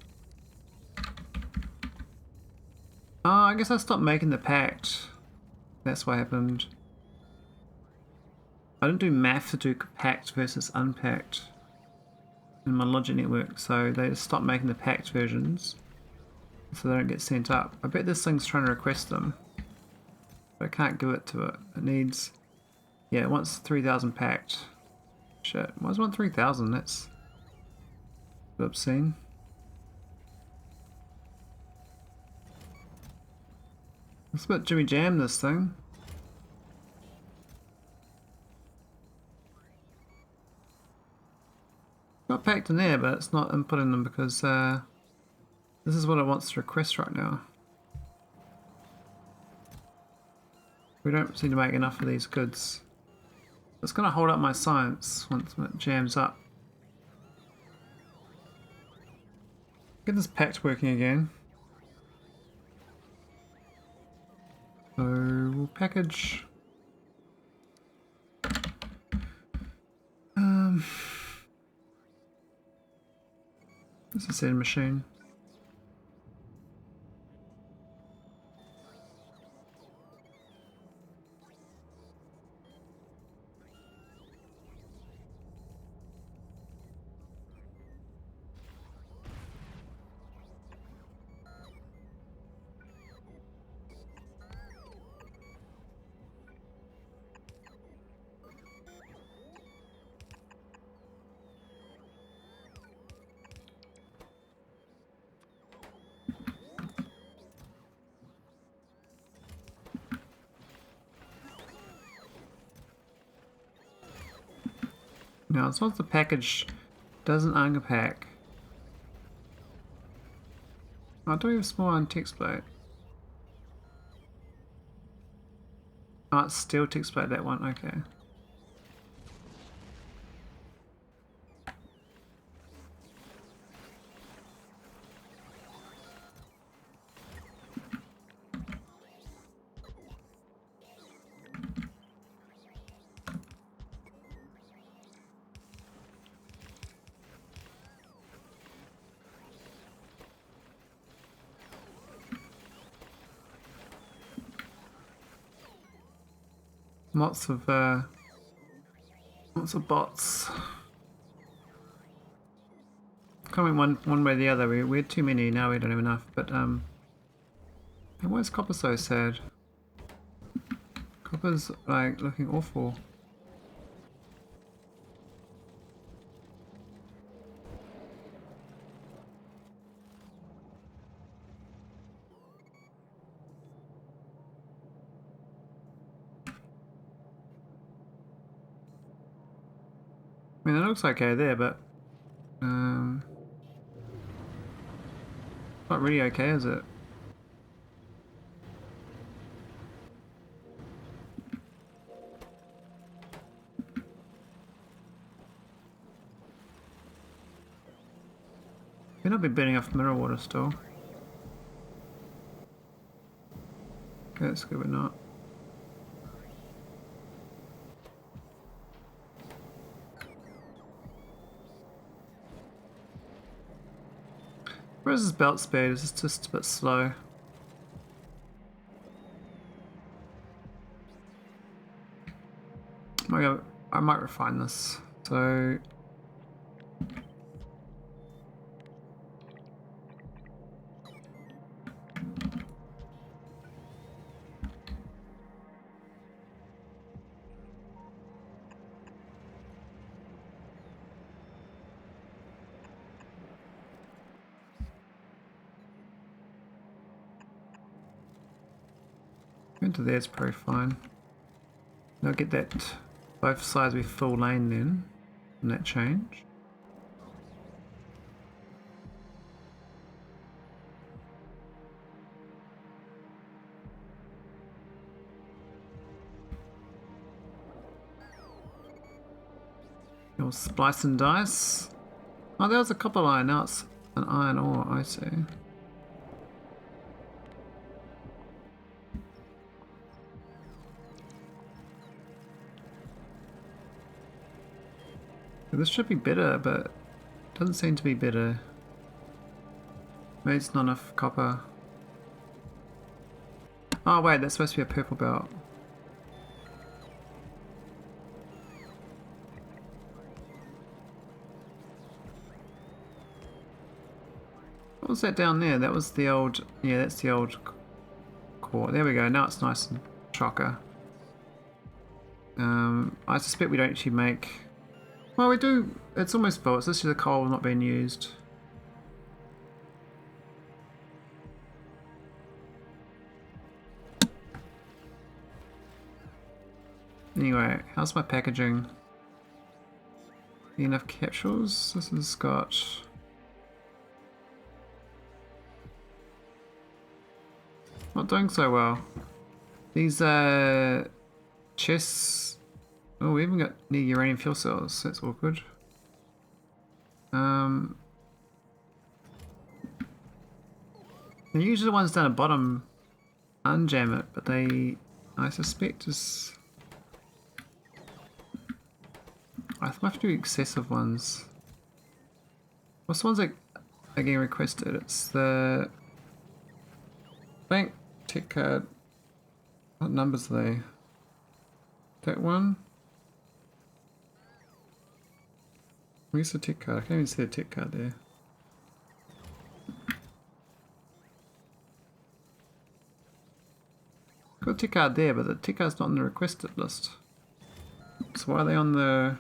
Oh, I guess I stopped making the pact. That's what happened. I didn't do math to do packed versus unpacked in my logic network, so they just stopped making the packed versions so they don't get sent up. I bet this thing's trying to request them, but I can't give it to it. It needs, yeah, it wants 3,000 packed. Shit, why does it want 3,000? That's obscene. It's a bit Jimmy Jam, this thing. Got packed in there, but it's not inputting them because this is what it wants to request right now. We don't seem to make enough of these goods. It's going to hold up my science once it jams up. Get this pact working again. So we'll package. This is a sending machine. Now, as long as the package doesn't unpack. Oh, do we have small on text plate? Oh, it's still text plate, that one, okay. Lots of bots. Coming one way or the other. We had too many, now we don't have enough. But and why is copper so sad? Copper's like looking awful. I mean, it looks okay there, but not really okay, is it? May not be burning off mineral water still. Okay, that's good, but not. Where's this belt speed? It's just a bit slow. I might refine this. So into there is probably fine. I'll get that both sides be full lane then, and that change. You'll splice and dice. Oh, there was a copper line, now it's an iron ore, I see. This should be better, but it doesn't seem to be better. Maybe it's not enough copper. Oh wait, that's supposed to be a purple belt. What was that down there? That was the old... Yeah, that's the old core. There we go, now it's nice and chocker. I suspect we don't actually make... Well, we do. It's almost full. It's literally the coal not being used. Anyway, how's my packaging? Enough capsules? This has got... Not doing so well. These chests... Oh, we even got near uranium fuel cells. That's awkward. Usually the ones down the bottom unjam it, but they, I suspect, is... I might have to do excessive ones. What's the ones that are getting requested? It's the bank tech card. What numbers are they? That one? Where's the tech card? I can't even see the tech card there. Got a tech card there, but the tech card's not on the requested list. So why are they on the...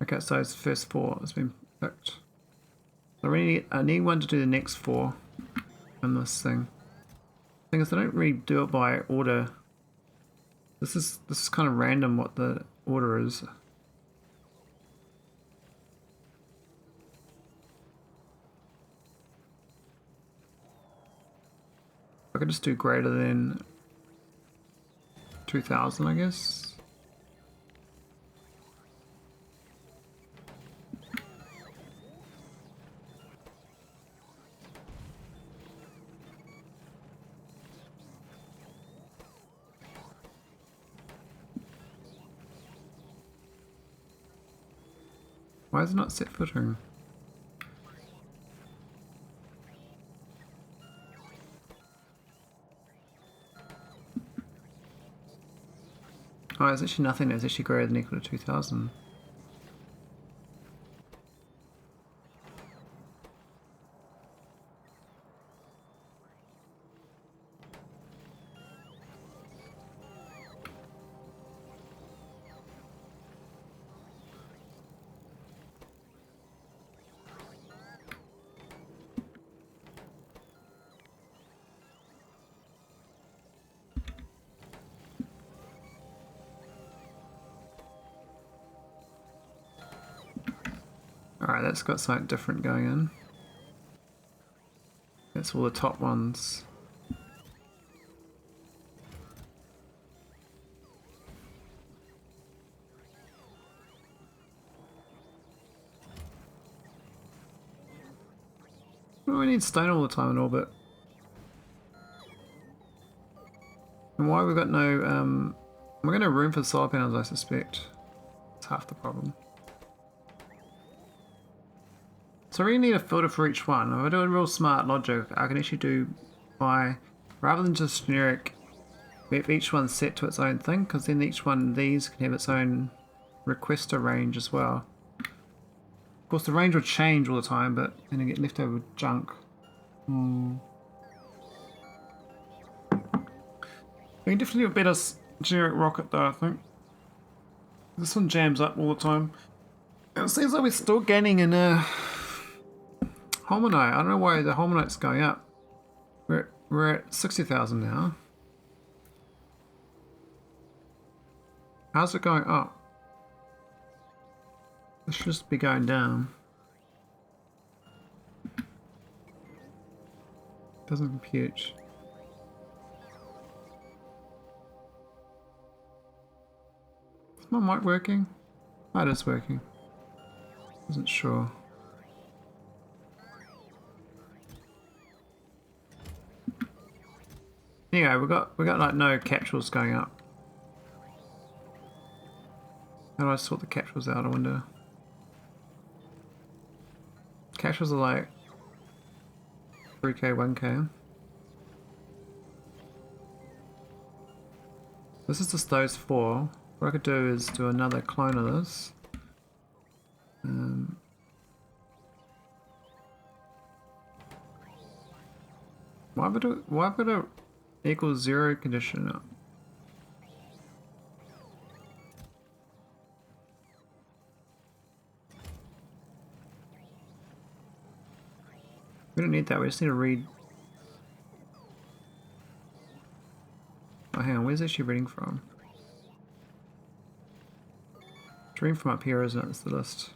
Okay, so it's the first 4 has been picked. So I need one to do the next 4 on this thing. The thing is, I don't really do it by order. This is kind of random what the order is. I could just do greater than 2000, I guess. Why is it not set footing? Oh, it's actually nothing. It's actually greater than equal to 2000. Alright, that's got something different going in. That's all the top ones. Well, we need stone all the time in orbit. And why we've got no, we're going to have room for solar panels, I suspect. It's half the problem. So we really need a filter for each one. If I do a real smart logic, I can actually do by, rather than just generic, if each one's set to its own thing, because then each one of these can have its own requester range as well. Of course the range will change all the time, but then you get leftover junk. We can definitely do a better generic rocket though, I think. This one jams up all the time. It seems like we're still gaining in Holmonite. I don't know why the Holmonite's going up. We're at 60,000 now. How's it going up? It should just be going down. Doesn't compute. Is my mic working? Oh, it is working. Wasn't sure. Anyway, we got like no capsules going up. How do I sort the capsules out, I wonder? Capsules are like 3k, 1k. This is just those four. What I could do is do another clone of this. Why would it equal 0 condition up? We don't need that, we just need to read. Oh, hang on, where's it actually reading from? It's reading from up here, isn't it? It's the list.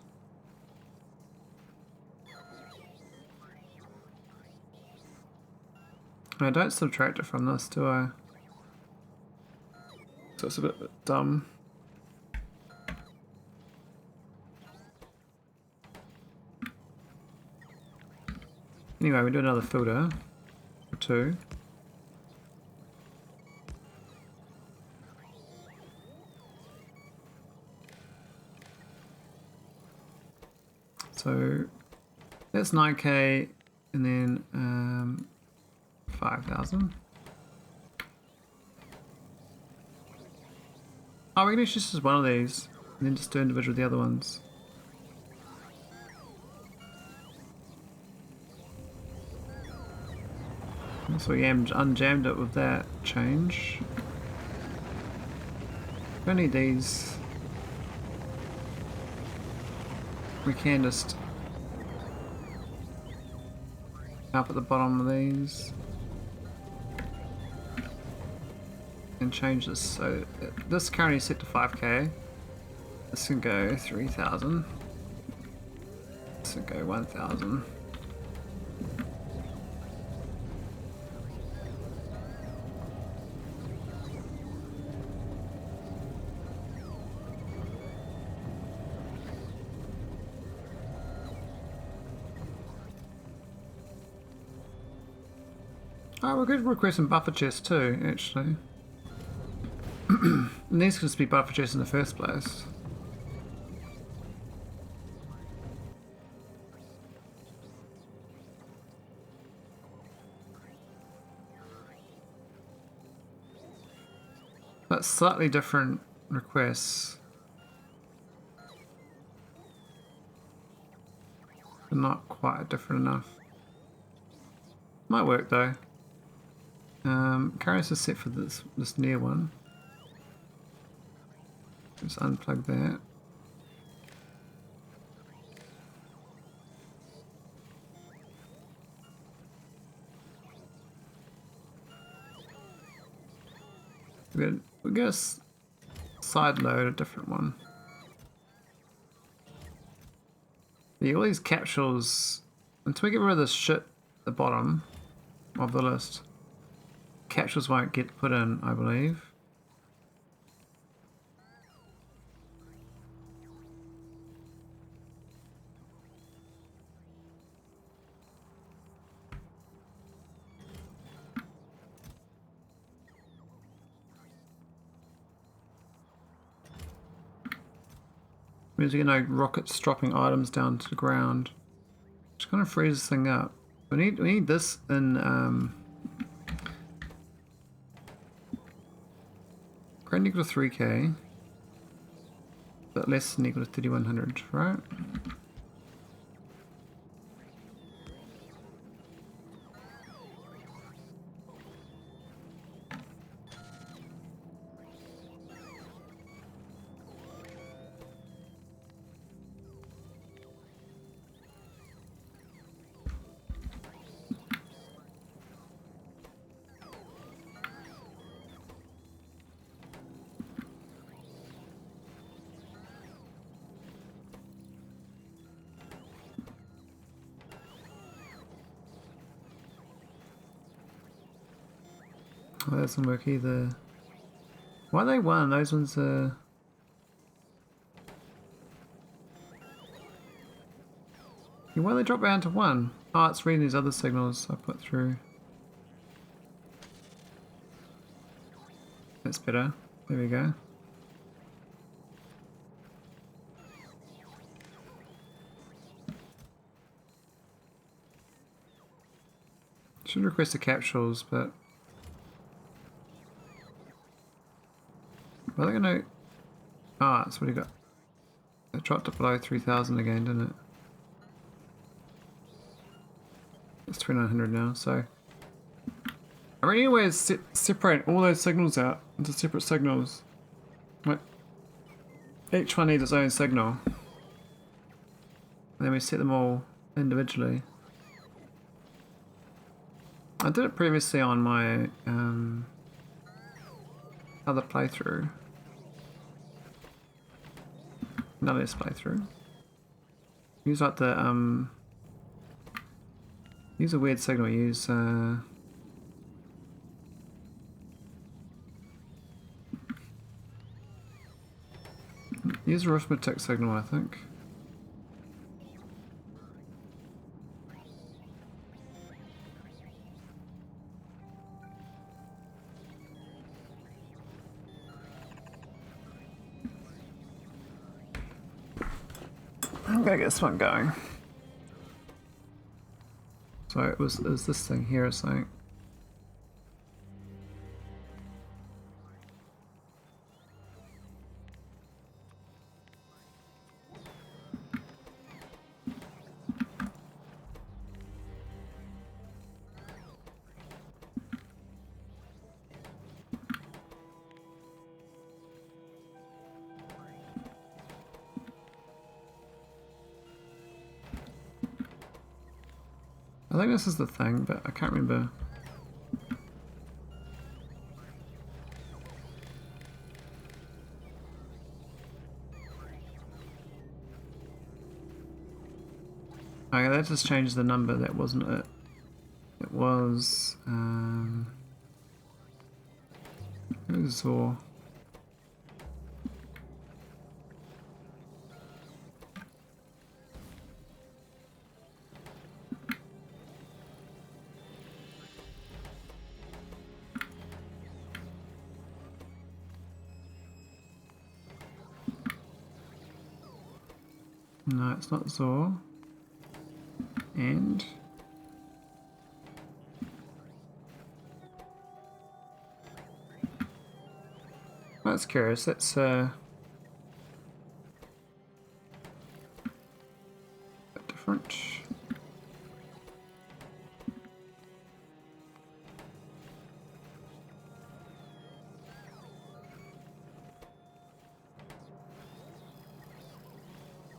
I don't subtract it from this, do I? So it's a bit dumb. Anyway, we do another filter for 2. So that's 9k and then 5,000. Oh, we can actually just use one of these and then just do individual the other ones. So we unjammed it with that change. We don't need these. We can just up at the bottom of these and change this. So this currently is set to 5k. This can go 3,000. This can go 1,000. Oh, we could request some buffer chests too, actually. And these could just be buffer chests in the first place. That's slightly different requests. But not quite different enough. Might work though. Current is set for this near one. Just unplug that. We're gonna side load a different one. Yeah, all these capsules, until we get rid of this shit at the bottom of the list, capsules won't get put in, I believe. Means we get no rockets dropping items down to the ground. Just kind of frees this thing up. We need this in greater than equal to 3k, but less than equal to 3100, right? Oh, that doesn't work either. Why are they 1? Those ones are... Yeah, why do they drop down to 1? Oh, it's reading these other signals I put through. That's better. There we go. Should request the capsules, but are they gonna? Ah, that's what he got. It dropped it below 3,000 again, didn't it? It's 2,900 now, so. Are there any ways to separate all those signals out into separate signals? Like, each one needs its own signal. And then we set them all individually. I did it previously on my other playthrough. Not this playthrough. Use like the use a weird signal. Use use arithmetic signal, I think. I'm gonna get this one going. So it was this thing here or something. I think this is the thing, but I can't remember. Okay, that just changed the number, that wasn't it. It was, it was Zor. No, it's not Zor. And that's curious. That's different.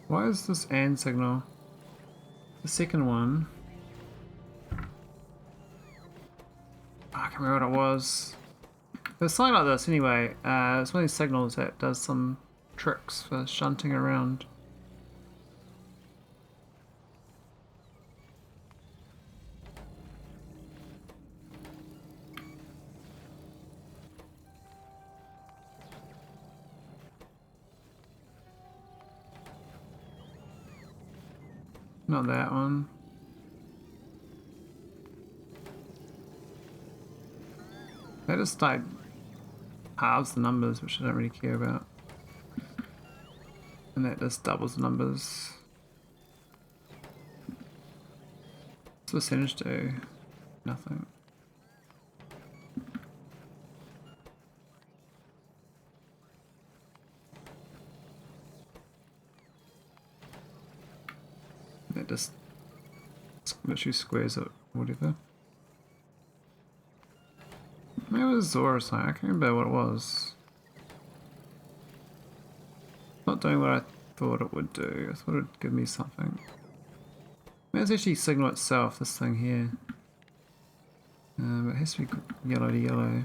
Why is this AND signal? The second one. I can't remember what it was. It was something like this anyway. It's one of these signals that does some tricks for shunting around. Not that one. That just like halves the numbers, which I don't really care about. And that just doubles the numbers. What's the percentage do? Nothing. That just literally squares it, whatever. Maybe it was Zor or something, I can't remember what it was. Not doing what I thought it would do. I thought it would give me something. Maybe it's actually signal itself, this thing here. But it has to be yellow to yellow.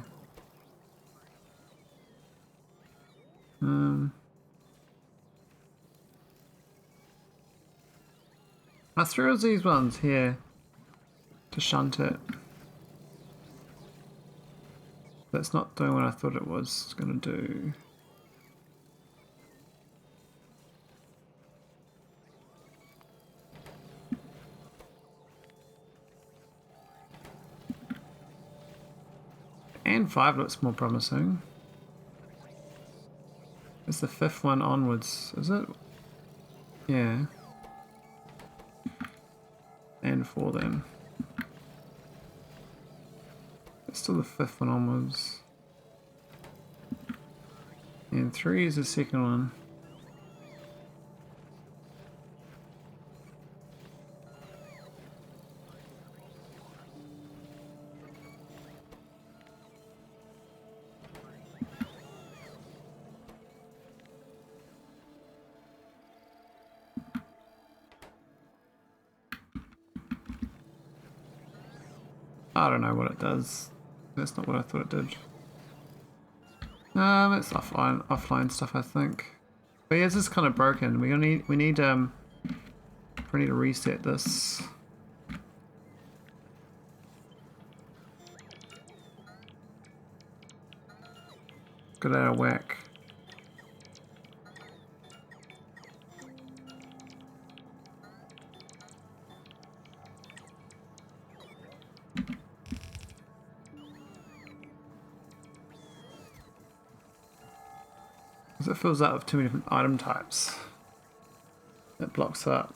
I threw these ones here to shunt it. But it's not doing what I thought it was going to do. And 5 looks more promising. It's the 5th one onwards, is it? Yeah. And 4 then. It's still the 5th one onwards. And 3 is the second one. I don't know what it does. That's not what I thought it did. It's offline stuff, I think. But yeah, this is kind of broken. We need to reset this. Got out of whack. It fills up with too many different item types. It blocks up.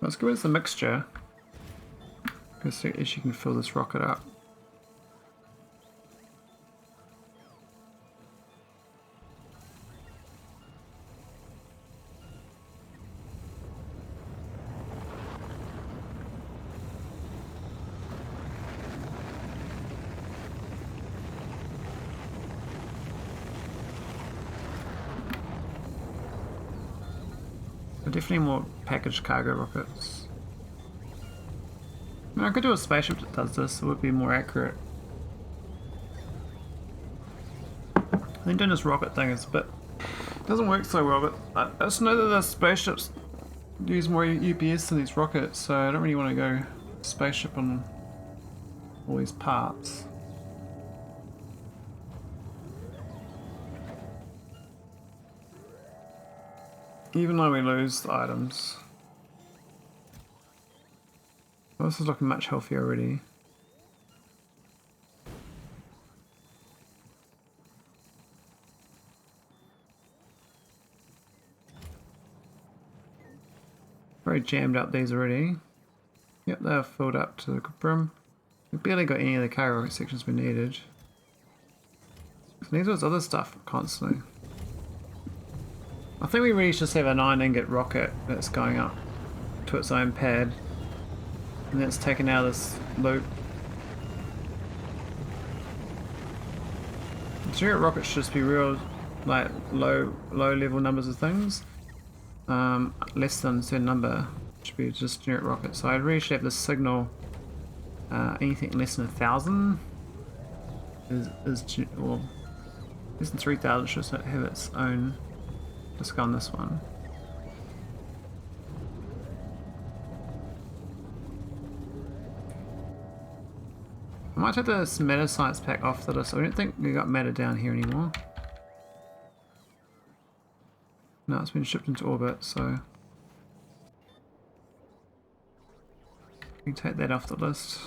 Let's go with the mixture. Because at least you can fill this rocket up. Definitely more packaged cargo rockets. I could do a spaceship that does this, it would be more accurate. I think doing this rocket thing is a bit... It doesn't work so well, but I just know that the spaceships use more UPS than these rockets, so I don't really want to go spaceship on all these parts. Even though we lose the items. Well, this is looking much healthier already. Very jammed up these already. Yep, they're filled up to the brim. We barely got any of the cargo sections we needed. So these was other stuff constantly. I think we really should have a 9 ingot rocket that's going up to its own pad. And then it's taken out of this loop. Generic rockets should just be real, like, low level numbers of things. Less than a certain number should be just generic rockets. So I really should have this signal. Anything less than 1,000 well, less than 3,000 should have its own. Let's go on this one. I might take this meta science pack off the list. I don't think we got meta down here anymore. No, it's been shipped into orbit, so we can take that off the list.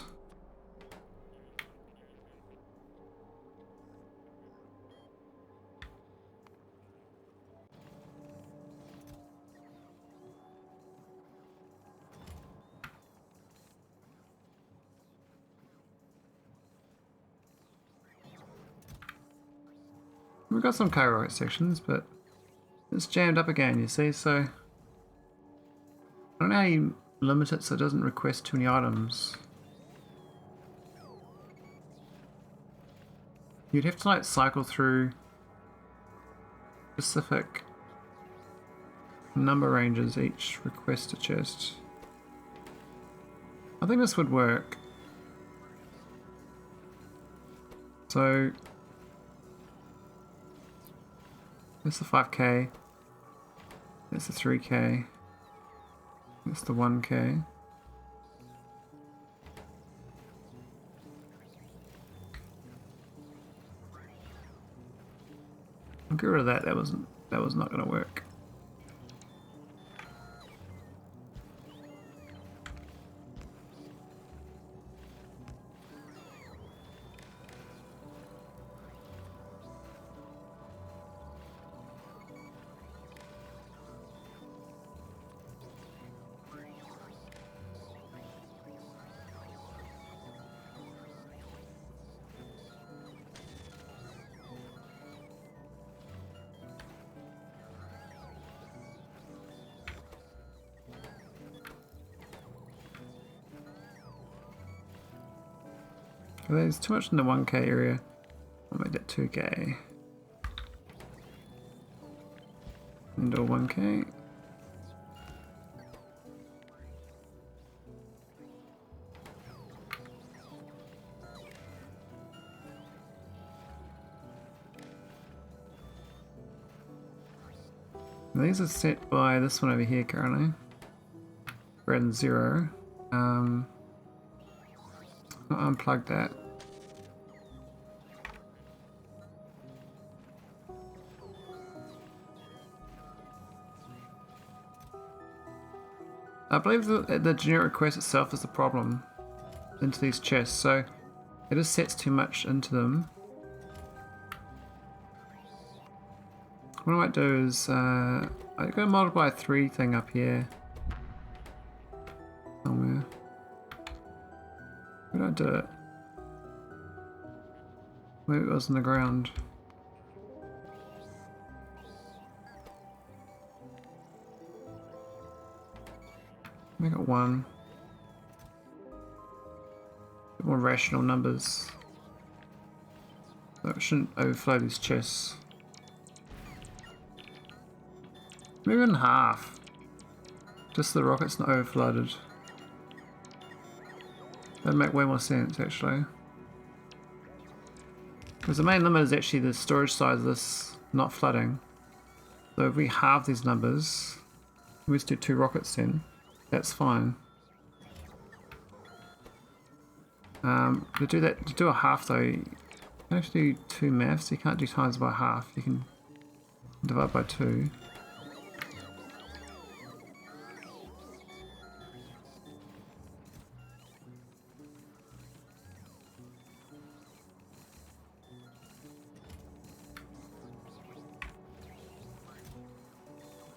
We've got some cargo sections, but it's jammed up again, you see, so I don't know how you limit it so it doesn't request too many items. You'd have to like cycle through specific number ranges each request a chest. I think this would work. So that's the 5k, that's the 3k, that's the 1k. I'll get rid of that, that was not going to work. There's too much in the 1k area. I'll make that 2k. Indoor 1k. And these are set by this one over here currently. Greater than 0. I'll unplug that. I believe the generic request itself is the problem into these chests, so it just sets too much into them. What I might do is I go multiply 3 thing up here somewhere. Where did I do it? Maybe it was on the ground. Make it 1. Bit more rational numbers. So it shouldn't overflow these chests. Maybe in half. Just so the rocket's not overflooded. That'd make way more sense actually. Because the main limit is actually the storage size of this not flooding. So if we halve these numbers, we just do 2 rockets then. That's fine. To do that, to do a half though, you have to do 2 maths. You can't do times by half. You can divide by 2.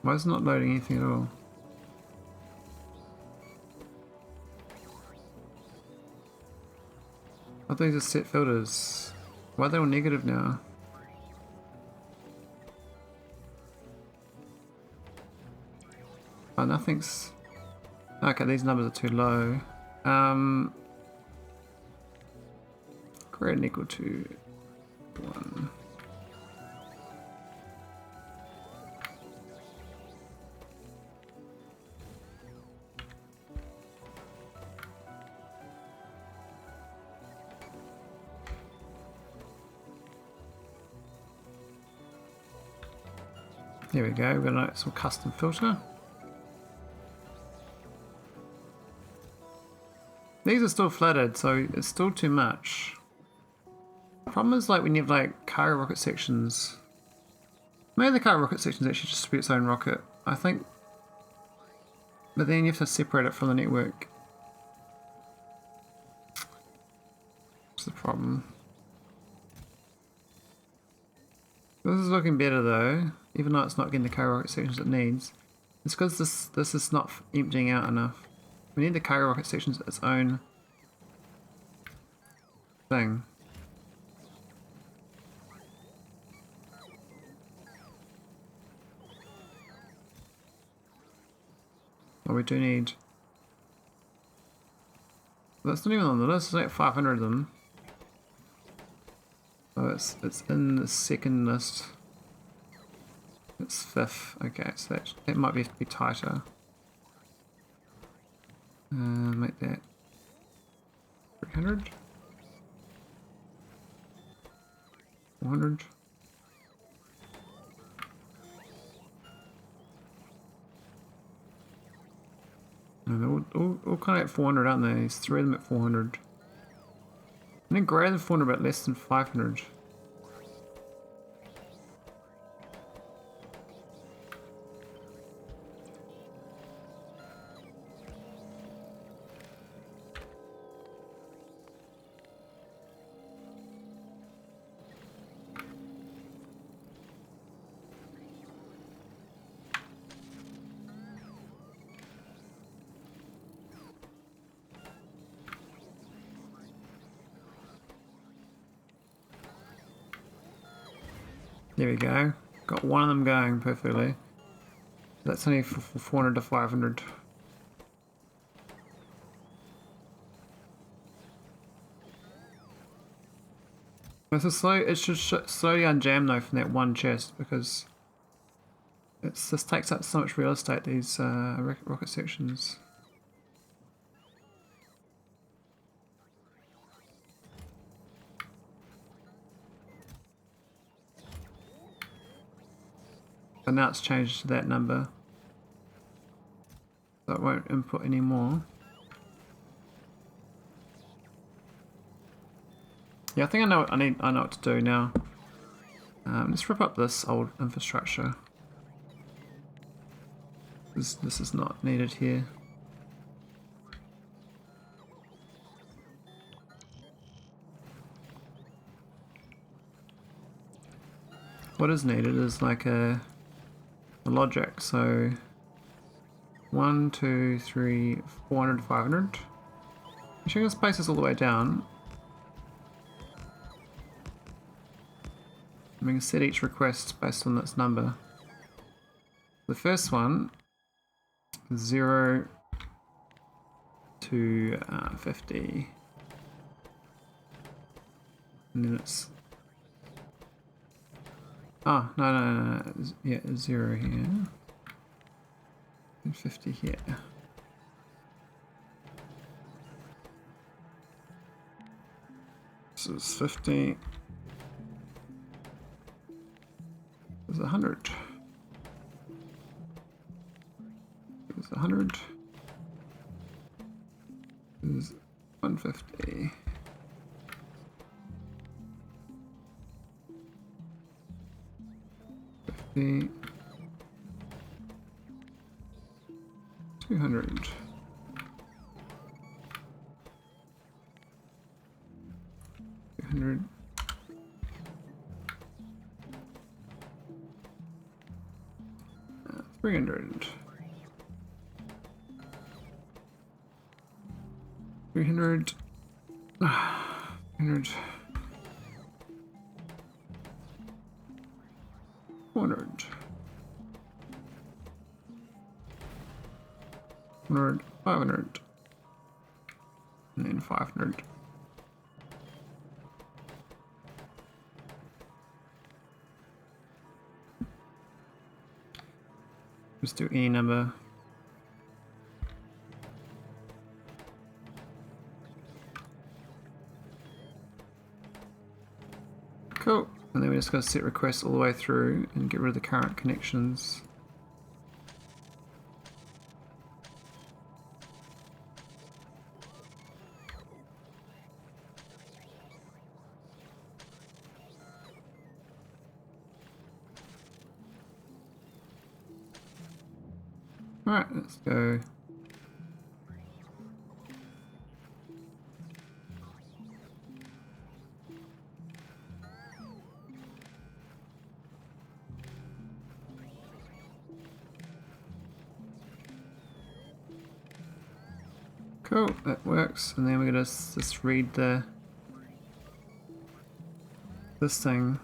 Why is it not loading anything at all? I think these are set filters. Why are they all negative now? Oh, nothing's... Okay, these numbers are too low. Greater than equal to 1. There we go, we've got a nice little custom filter. These are still flooded, so it's still too much. Problem is like when you have like cargo rocket sections. Maybe the cargo rocket sections actually just be its own rocket, I think. But then you have to separate it from the network. What's the problem? This is looking better though, even though it's not getting the cargo rocket sections it needs. It's because this is not emptying out enough. We need the cargo rocket sections its own thing. Well, we do need... That's not even on the list, there's like 500 of them. Oh, it's in the second list. It's 5th. Okay, so that might be tighter. Make that 300. 400. No, they're all kind of at 400, aren't they? There's 3 of them at 400. I think greater than 400 but less than 500. There we go. Got one of them going perfectly. That's only for 400 to 500. It's a slow. It should slowly unjam though from that one chest because this takes up so much real estate. These rocket sections. But now it's changed to that number, so it won't input anymore. Yeah, I think I know what I know what to do now. Let's rip up this old infrastructure. This is not needed here. What is needed is like a logic. So 1, 2, 3, 400, 500. I'm sure this place is all the way down. And we can set each request based on its number. The first one, 0 to 50. And then it's... Oh, no. Yeah, 0 here. And 50 here. This is 50. This is 100. This is 100. This is 150. The 200. 200. 300. 300. 300. 400. 400. 500. And then 500. Just do any number. Cool. And then we just got to set requests all the way through and get rid of the current connections. Alright, let's go. Cool, that works. And then we're gonna just read this thing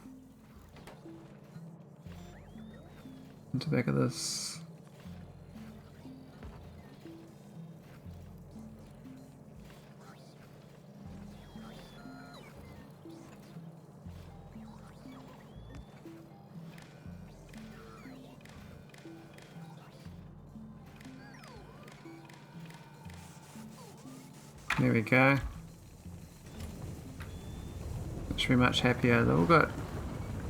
into the back of this. There we go. Should be much happier. They've all got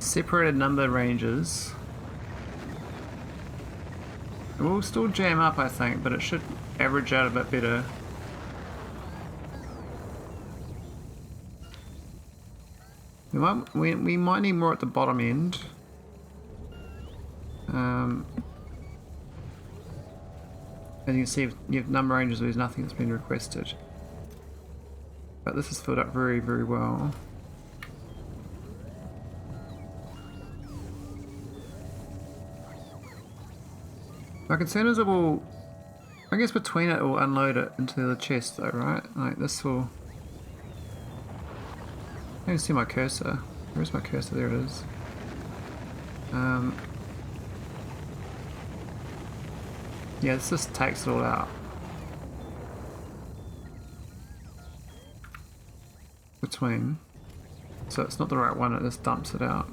separated number ranges. It will still jam up, I think, but it should average out a bit better. We might need more at the bottom end. As you can see, you have number ranges where there's nothing that's been requested. But this is filled up very, very well. My concern is it will, I guess between it will unload it into the chest though, right? Like this will, I can see my cursor. Where's my cursor? There it is. Yeah, this just takes it all out. Between. So it's not the right one, it just dumps it out.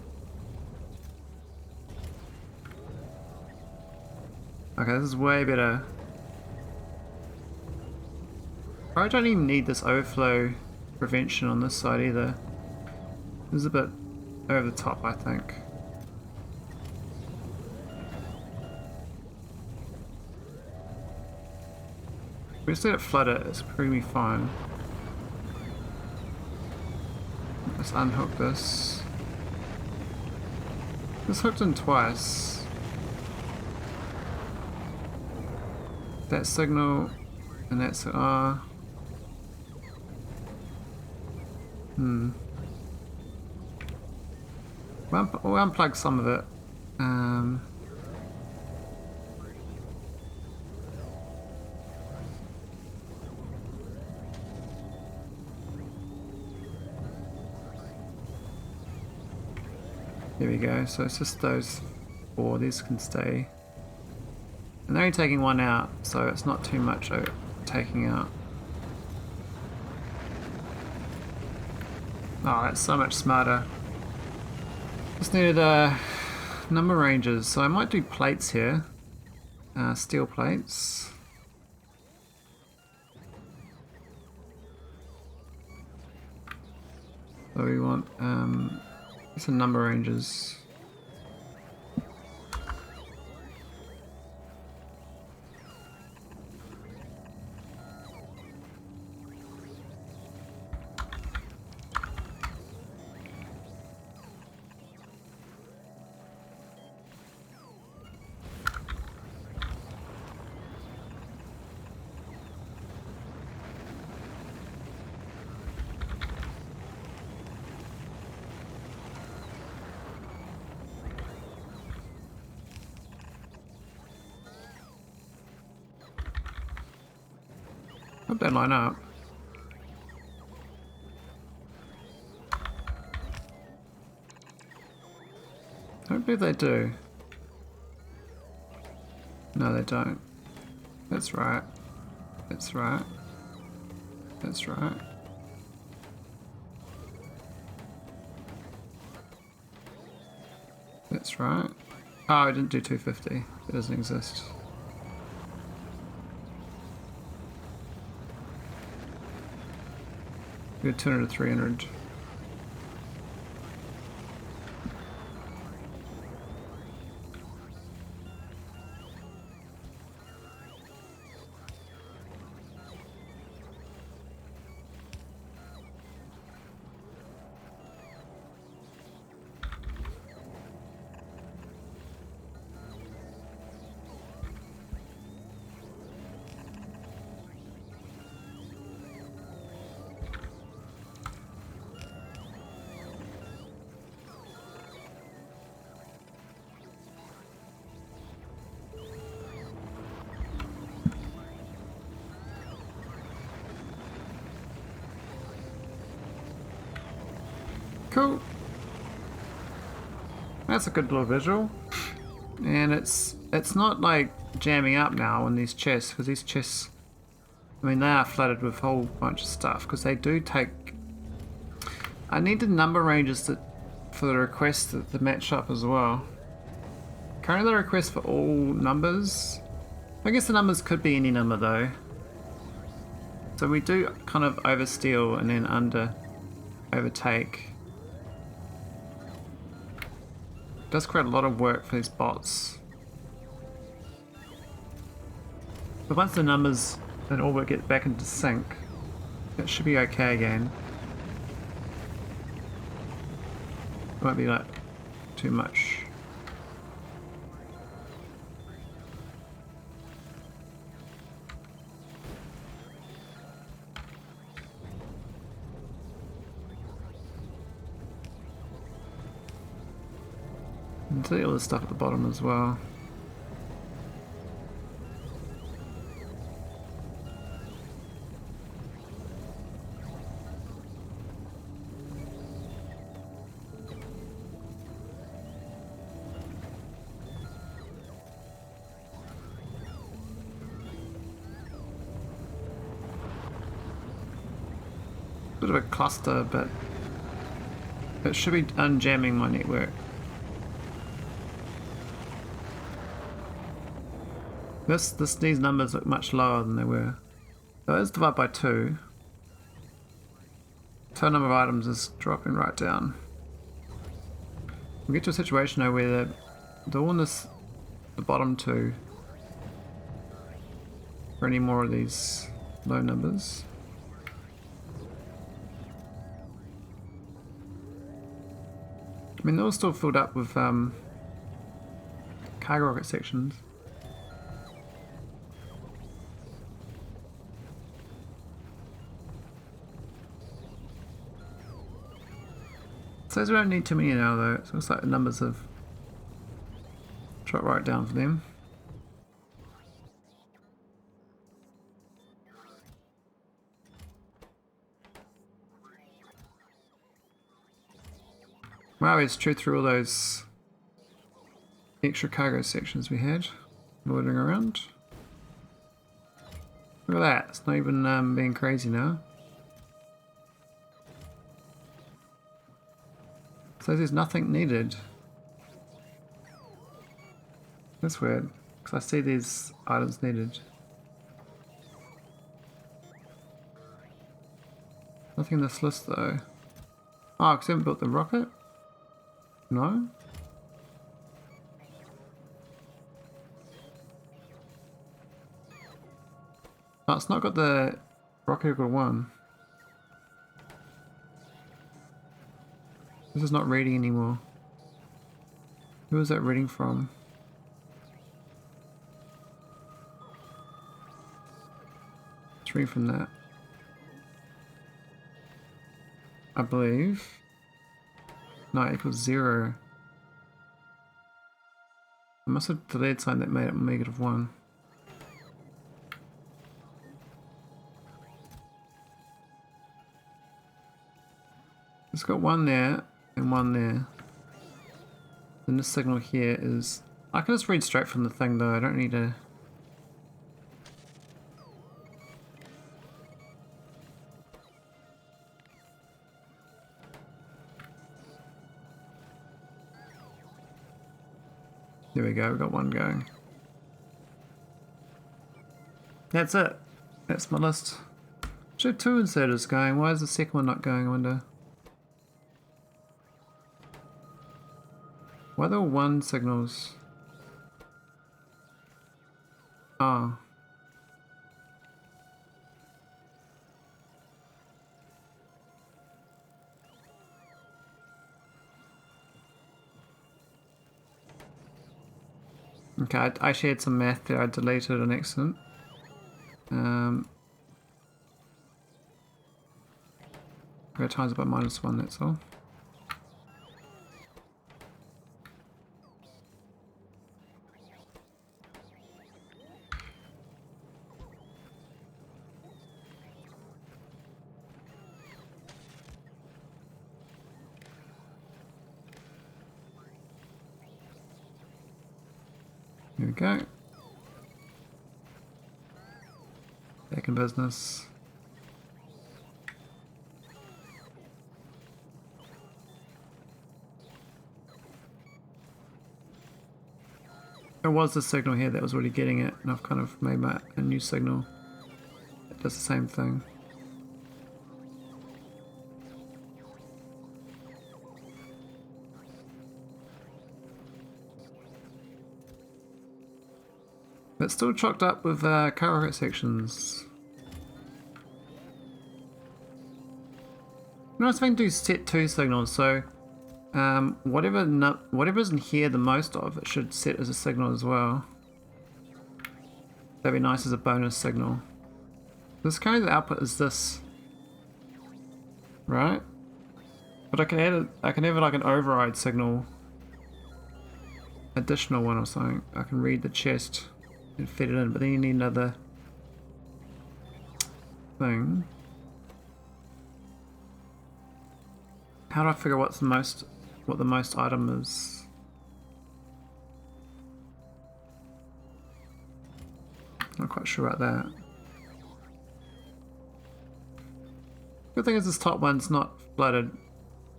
Okay, this is way better. I don't even need this overflow prevention on this side either. This is a bit over the top, I think. We just let it flood it, it's pretty fine. Let's unhook this. This hooked in twice. That signal and that's we'll unplug some of it. There we go, so it's just those four, these can stay. And they're only taking one out, so it's not too much taking out. Oh, that's so much smarter. Just needed number ranges, so I might do plates here. Steel plates. So we want some number ranges. Hope they line up. I don't believe they do. No, they don't. That's right. That's right. That's right. That's right. Oh, I didn't do 250. It doesn't exist. We had 200 to 300. Cool. That's a good little visual. And it's not like jamming up now on these chests, because these chests, I mean, they are flooded with a whole bunch of stuff, because they do take... I need the number ranges for the requests that match up as well. Currently the request for all numbers. I guess the numbers could be any number though. So we do kind of oversteal and then overtake. Does create a lot of work for these bots. But once the numbers and orbit get back into sync, it should be okay again. It won't be like too much. And see all the stuff at the bottom as well. Bit of a cluster, but It should be unjamming my network. These numbers look much lower than they were. So let's divide by 2. Total number of items is dropping right down. We'll get to a situation though where the one this the bottom 2 for any more of these low numbers. I mean, they're all still filled up with cargo rocket sections. Says we don't need too many now though, so it looks like the numbers have dropped right down for them. Wow, it's chewed through all those extra cargo sections we had loitering around. Look at that, it's not even being crazy now. So there's nothing needed. That's weird, because I see these items needed. Nothing in this list though. Oh, because I haven't built the rocket? No? Oh, it's not got the rocket equal 1. This is not reading anymore. Who is that reading from? It's reading from that. I believe. No, it equals 0. I must have deleted something that made it -1. It's got 1 there and 1 there. And this signal here is... I can just read straight from the thing though, I don't need to... There we go, we've got 1 going. That's it. That's my list. Should have 2 inserters going. Why is the second one not going, I wonder? Why are there 1 signals? Oh. Okay, I actually had some math there, I deleted an accident. I'm going to times it by -1, that's all. Here we go. Back in business. There was a signal here that was already getting it, and I've kind of made a new signal that does the same thing. But it's still chocked up with cargo rocket sections. You know, I was thinking to do set 2 signals, so whatever's in here the most of, it should set as a signal as well. That'd be nice as a bonus signal. This currently the output is this, right? But I can have like an override signal, additional one or something. I can read the chest and fit it in, but then you need another thing. How do I figure what the most item is? Not quite sure about that. Good thing is this top one's not flooded,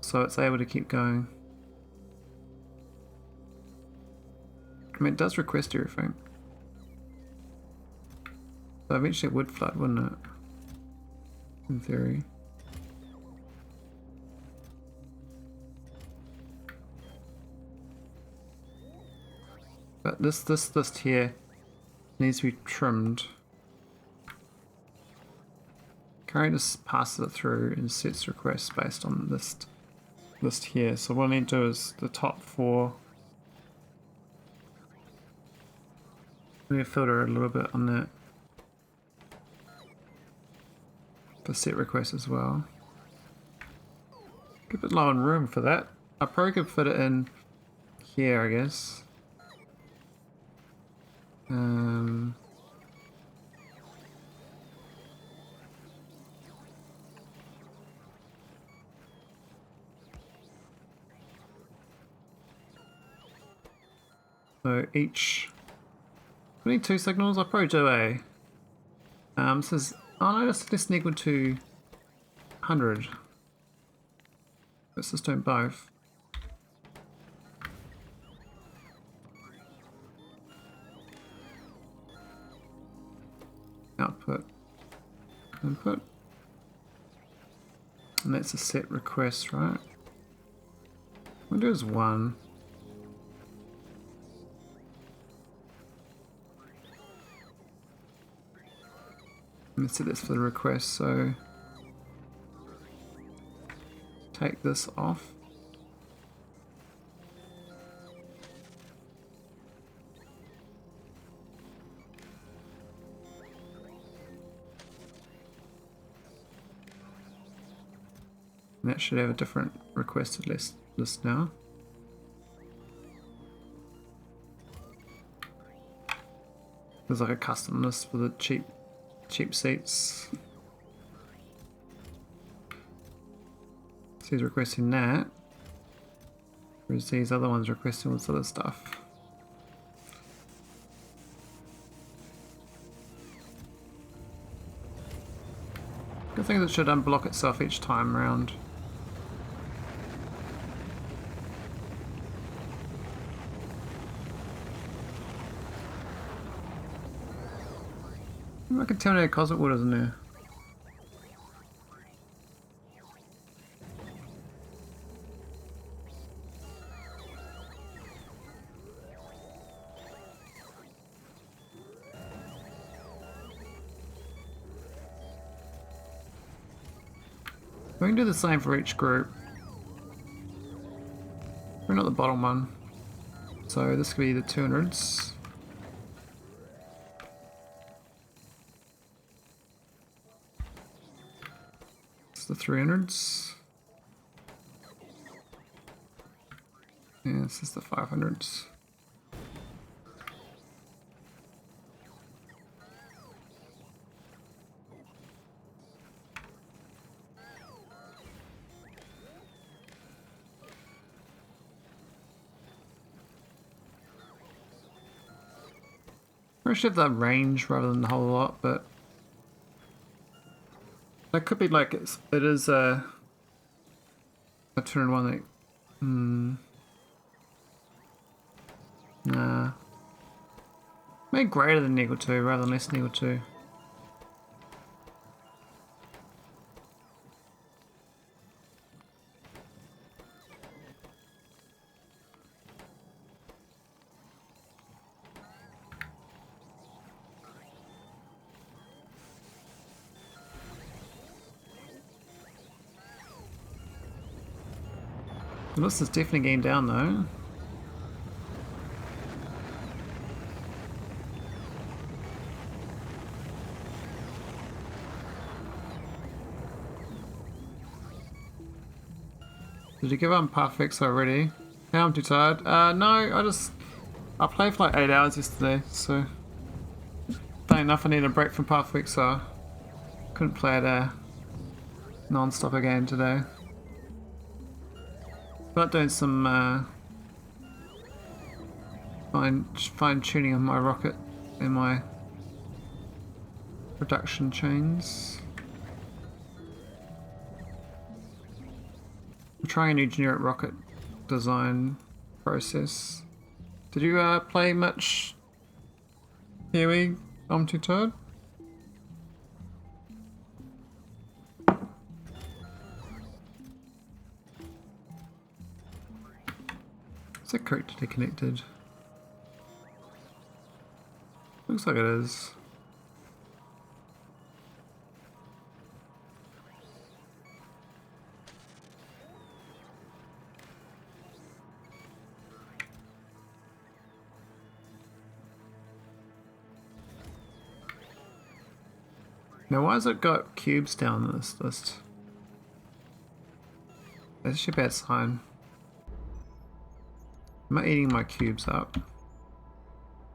so it's able to keep going. I mean, it does request everything. So eventually it would flood, wouldn't it? In theory. But this list here needs to be trimmed. Currently just passes it through and sets requests based on this list here. So what I need to do is the top 4. I'm going to filter a little bit on that. The set request as well. Get a bit low on room for that. I probably could fit it in here, I guess. So each, we need 2 signals. I'll probably do a. This is, oh no, this equal to 100. Let's just do both. Output, input, and that's a set request, right? We'll do is 1. Let's set this for the request, so take this off. And that should have a different requested list now. There's like a custom list for the cheap seats. So he's requesting that. Whereas these other ones requesting all this other stuff. Good thing that it should unblock itself each time around. I can tell now cosmic water isn't there. We can do the same for each group. We're not the bottom one. So this could be the 200s. The 300s, and this is the 500s. I should have that range rather than the whole lot, but that could be like it is a 201 that nah. Maybe greater than equal to rather than less than equal to. The list is definitely getting down though. Did you give up on Pathfix already? Now I'm too tired. No, I played for like 8 hours yesterday, so funny enough I need a break from Pathfix, so couldn't play it non-stop again today. But doing some fine tuning of my rocket and my production chains. I'm trying a new generic rocket design process. Did you play much Huey Toad? Is that correctly connected? Looks like it is. Now why has it got cubes down this list? That's actually a bad sign. Am I eating my cubes up?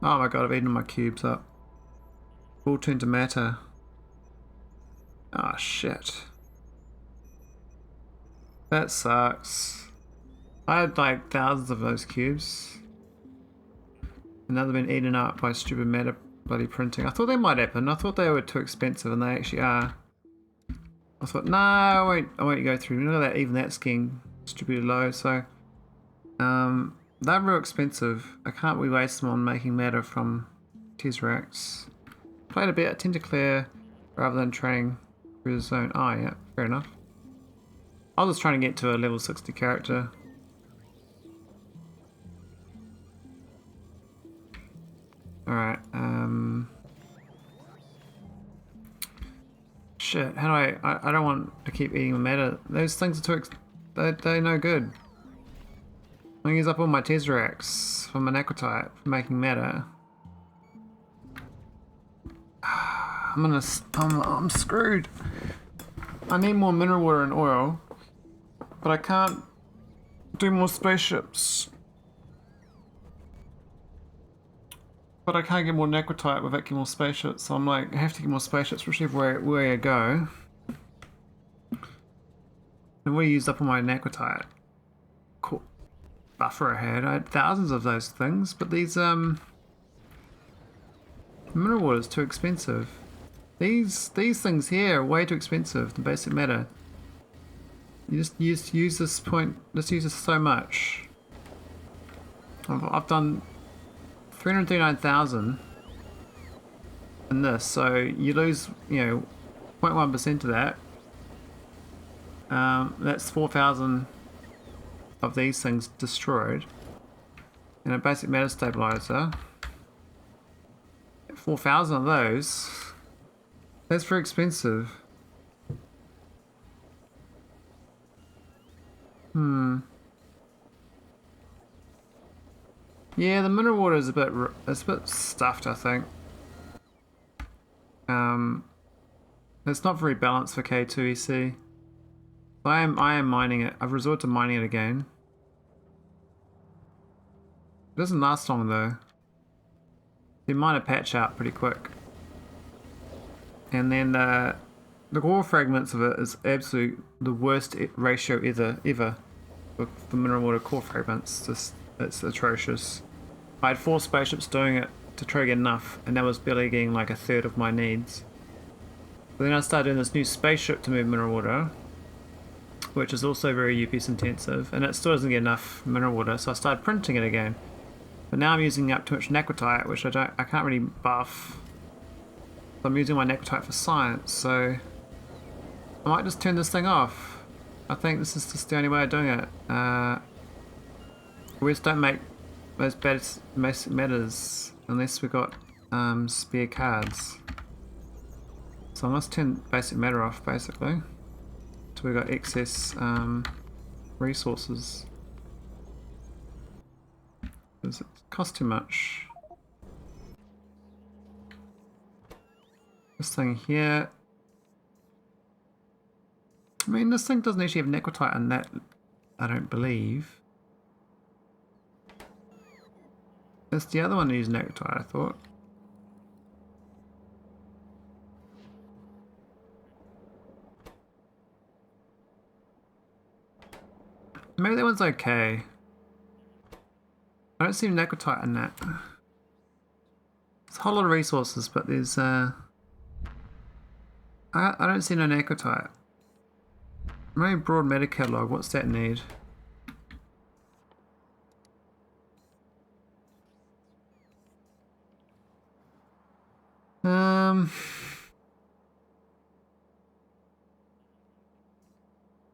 Oh my god, I've eaten my cubes up. All turned to matter. Ah, shit. That sucks. I had like thousands of those cubes. And now they've been eaten up by stupid matter bloody printing. I thought they might happen. I thought they were too expensive and they actually are. I thought, no, I won't go through. Look at that, even that's getting stupidly low, so they're real expensive. I can't be wasting them on making matter from Tesseracts. Played a bit, I tend to clear rather than training through the zone. Oh yeah, fair enough. I was just trying to get to a level 60 character. Alright, shit, how do I don't want to keep eating the matter. Those things are too they're no good. I'm gonna use up all my Tesseracts from my naquitite for making matter. I'm screwed. I need more mineral water and oil, but I can't do more spaceships. But I can't get more naquitite without getting more spaceships, so I'm like, I have to get more spaceships whichever way I go. And we used up all my naquitite. Cool. Buffer I had thousands of those things, but these mineral water is too expensive. These things here are way too expensive than basic matter. You just use this point. Just use this so much. I've done 339,000 in this, so you lose, you know, 0.1% of that. That's 4,000 of these things destroyed, and a basic matter stabilizer. 4,000 of those. That's very expensive. Yeah, the mineral water is a bit stuffed, I think. It's not very balanced for K2 EC. I am mining it. I've resorted to mining it again. It doesn't last long though. You mine a patch out pretty quick. And then the ore fragments of it is absolute the worst ratio ever with the mineral water core fragments. It's atrocious. I had 4 spaceships doing it to try to get enough, and that was barely getting like a third of my needs. But then I started doing this new spaceship to move mineral water, which is also very UPS intensive, and it still doesn't get enough mineral water, so I started printing it again. But now I'm using up too much naquitite, which I can't really buff. So I'm using my naquitite for science, so I might just turn this thing off. I think this is just the only way of doing it. We just don't make those basic matters unless we've got spare cards. So I must turn basic matter off basically until we've got excess resources. Does it cost too much? This thing here. I mean, this thing doesn't actually have naquitite in that, I don't believe. It's the other one that uses naquitite, I thought. Maybe that one's okay. I don't see naquitite in that. There's a whole lot of resources, but there's I don't see no naquitite. Maybe broad meta catalog, what's that need?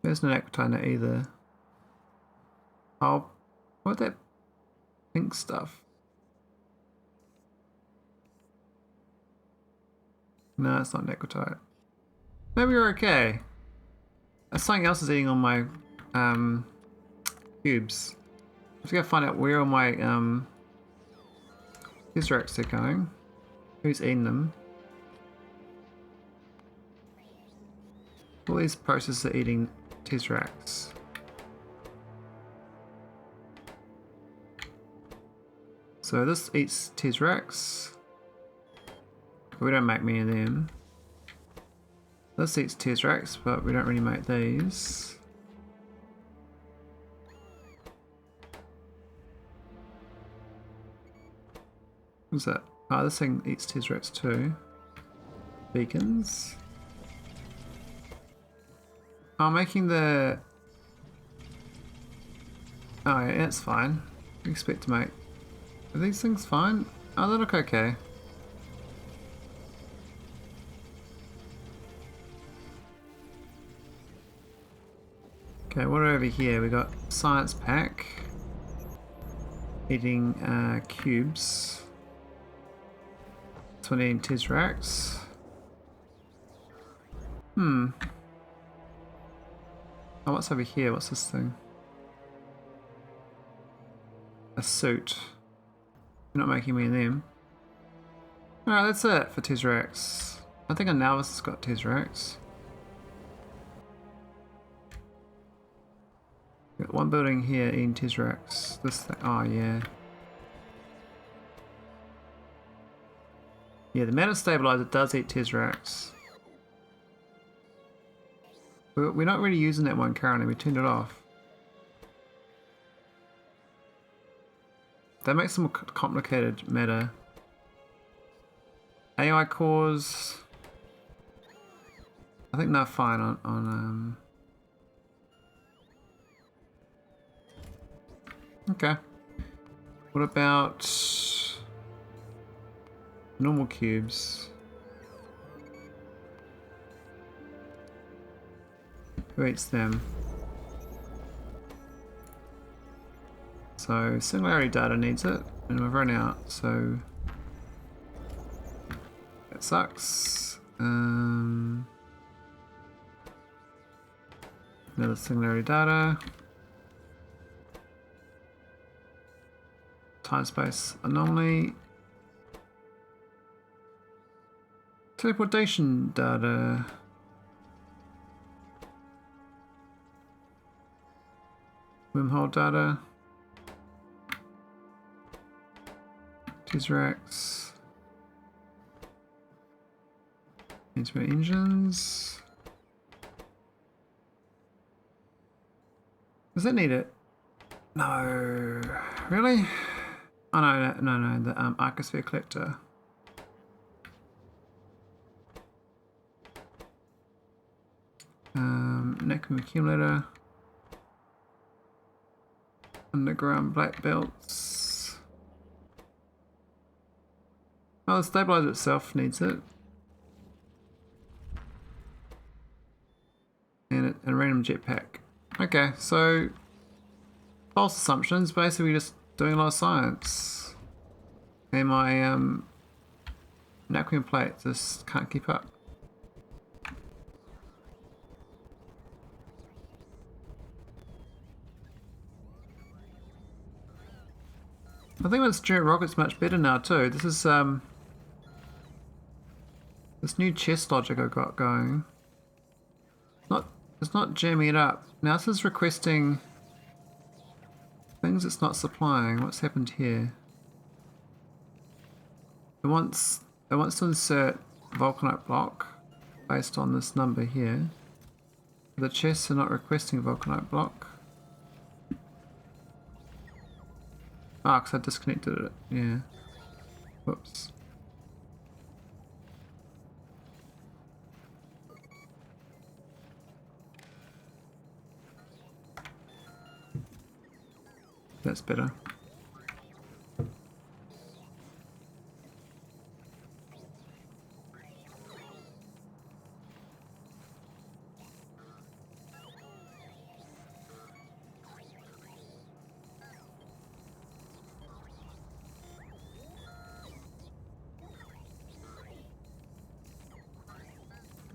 There's no naquitite either. Oh, what that pink stuff? No, it's not naquitite. Maybe we're okay. Something else is eating on my cubes. I have to go find out where all my Tesseract are going. Who's eating them? All these processes are eating Tesseracts. So this eats Tesseracts. But we don't make many of them. This eats Tesseracts, but we don't really make these. What's that? Oh, this thing eats Tesseracts too. Beacons. Oh, making the... Oh yeah, that's fine. We expect to make... Are these things fine? Oh, they look okay. Okay, what are over here? We got science pack. Eating cubes. This one eating Tesseracts. Oh, what's over here? What's this thing? A suit. We're not making me them. Alright, that's it for Tesseracts. I think a Nauvis has got Tesseracts. Got one building here in Tesseracts. This thing. Oh, yeah. Yeah, the matter stabilizer does eat Tesseracts. We're not really using that one currently. We turned it off. That makes some complicated matter. AI cores. I think they're fine on Okay. What about normal cubes? Who eats them? So singularity data needs it, and we've run out, so that sucks. Another singularity data. Time space anomaly. Teleportation data. Wormhole data. Tesseracts. Intimate engines. Does that need it? No. Really? Oh no, the Arcosphere collector. Necum accumulator. Underground black belts. Oh, the stabilizer itself needs it. And a random jetpack. Okay, so false assumptions, basically just doing a lot of science. And my Naquium plate just can't keep up. I think this Generic Rocket's much better now too. This is this new chest logic I got going. It's not jamming it up. Now this is requesting things it's not supplying. What's happened here? It wants to insert vulcanite block based on this number here. The chests are not requesting vulcanite block. Ah, because I disconnected it. Yeah. Whoops. That's better.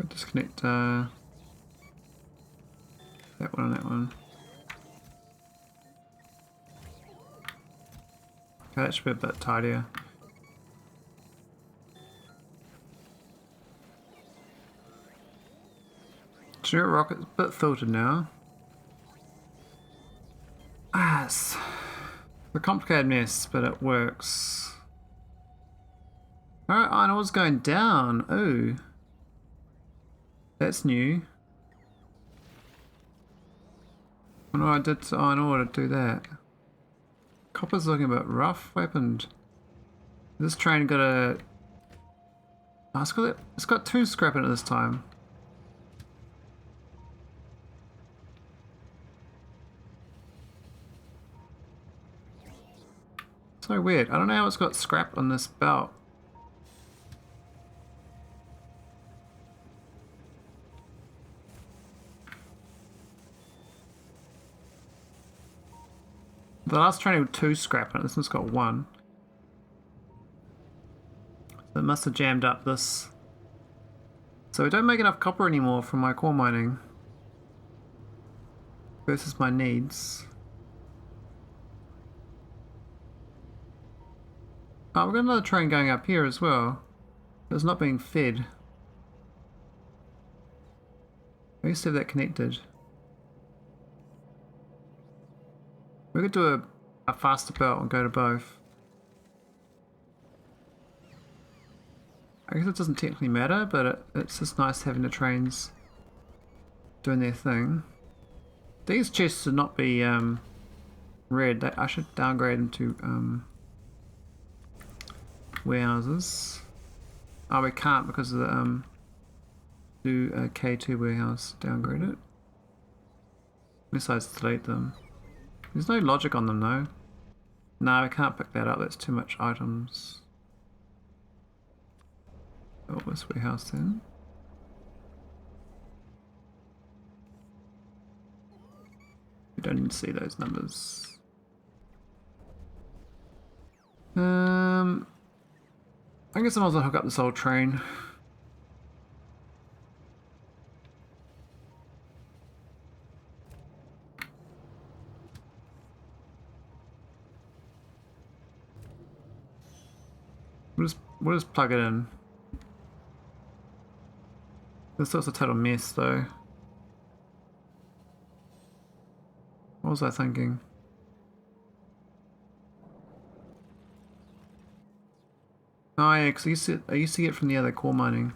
Disconnect that one and that one. Okay, that should be a bit tidier. Generic Rocket's a bit filtered now. Ah, it's a complicated mess, but it works. Alright, iron ore's going down. Ooh. That's new. I wonder what I did to iron ore to do that. Copper's looking a bit rough. What happened? This train got a... Oh, it's got 2 scrap in it this time. So weird. I don't know how it's got scrap on this belt. The last train had 2 scrap in it. This one's got 1. So it must have jammed up this. So we don't make enough copper anymore from my core mining versus my needs. Oh, we've got another train going up here as well. It's not being fed. I used to have that connected. We could do a faster belt and go to both. I guess it doesn't technically matter, but it's just nice having the trains doing their thing. These chests should not be red. I should downgrade them to warehouses. Oh, we can't because of the do a K2 warehouse. Downgrade it. Unless I delete them. There's no logic on them though. No, I can't pick that up. That's too much items. Oh, this warehouse then. We don't need to see those numbers. I guess I might as well hook up this old train. We'll just plug it in. This looks a total mess though. What was I thinking? Oh yeah, because I used to get from the other core mining.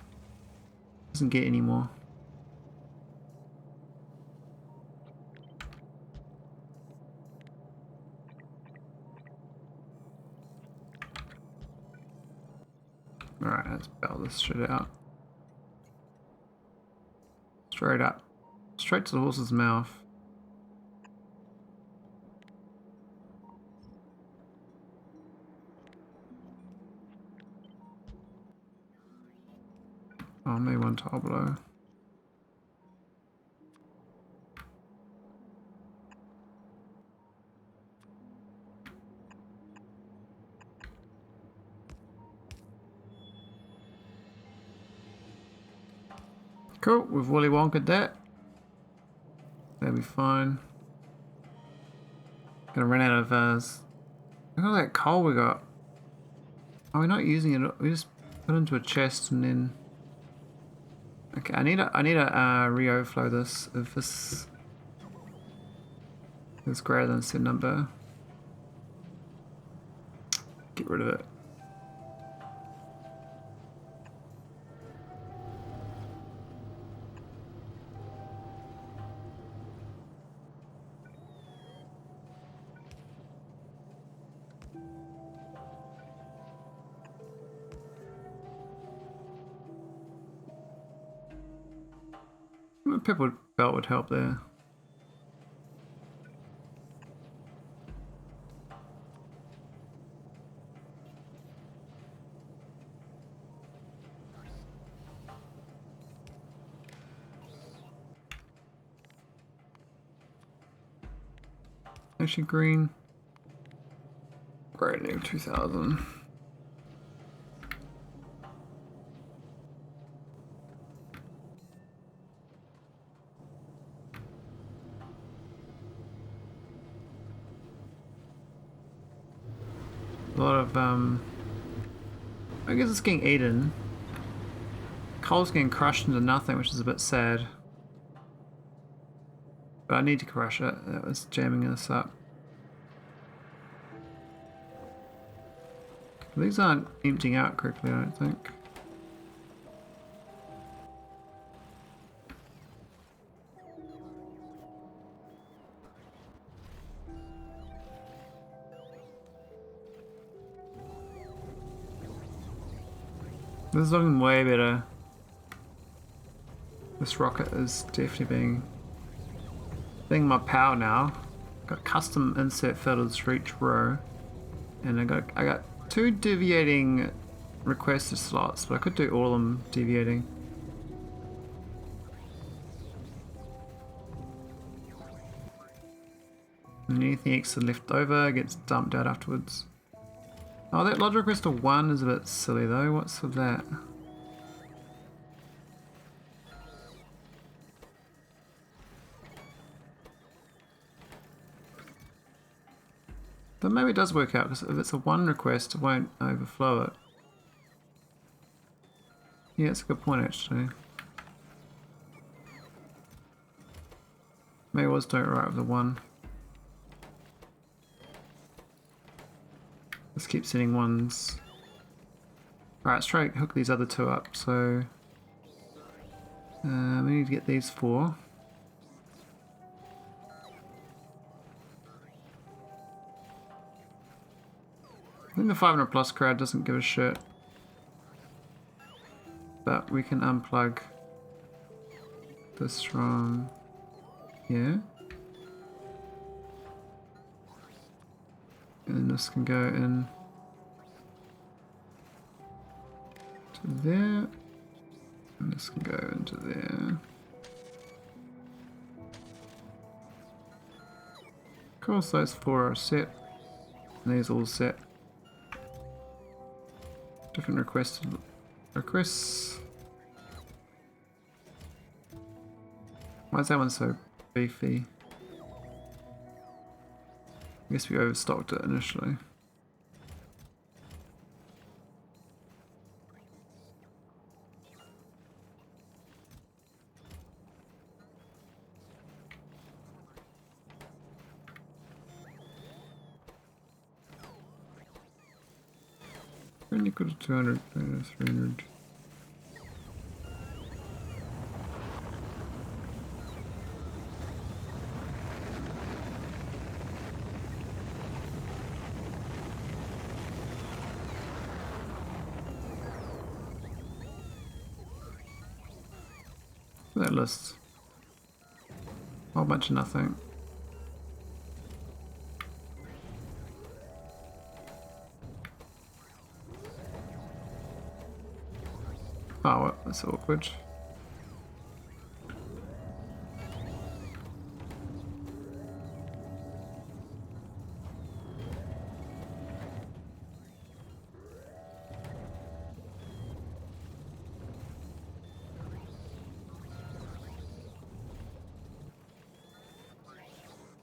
Doesn't get anymore. Alright, let's bail this shit out. Straight up. Straight to the horse's mouth. Oh, maybe one tile below. Cool, we've Willy Wonkered that. That'll be fine. Gonna run out of look at all that coal we got. Oh, we're not using it. We just put it into a chest and then. Okay, I need a re-overflow this if this is greater than a certain number. Get rid of it. A purple belt would help there. Actually, green. Brand new 2000. A lot of, I guess it's getting eaten. Coal's getting crushed into nothing, which is a bit sad. But I need to crush it. That was jamming us up. These aren't emptying out correctly, I don't think. This is looking way better. This rocket is definitely being my power now. Got custom insert filters for each row, and I got 2 deviating requested slots, but I could do all of them deviating. And anything extra left over gets dumped out afterwards. Oh, that lodge request of 1 is a bit silly though. What's with that? But maybe it does work out, because if it's a 1 request, it won't overflow it. Yeah, that's a good point actually. Maybe I was doing it right with the 1. Let's keep sending 1s. Alright, let's try to hook these other 2 up. So we need to get these 4. I think the 500 plus crowd doesn't give a shit. But we can unplug this from here. And this can go in to there. And this can go into there. Of course, those 4 are set. And these are all set. Different requests. Why is that one so beefy? I guess we overstocked it initially. Only could have 200, 300. That list. A whole bunch of nothing. Oh, well, that's awkward.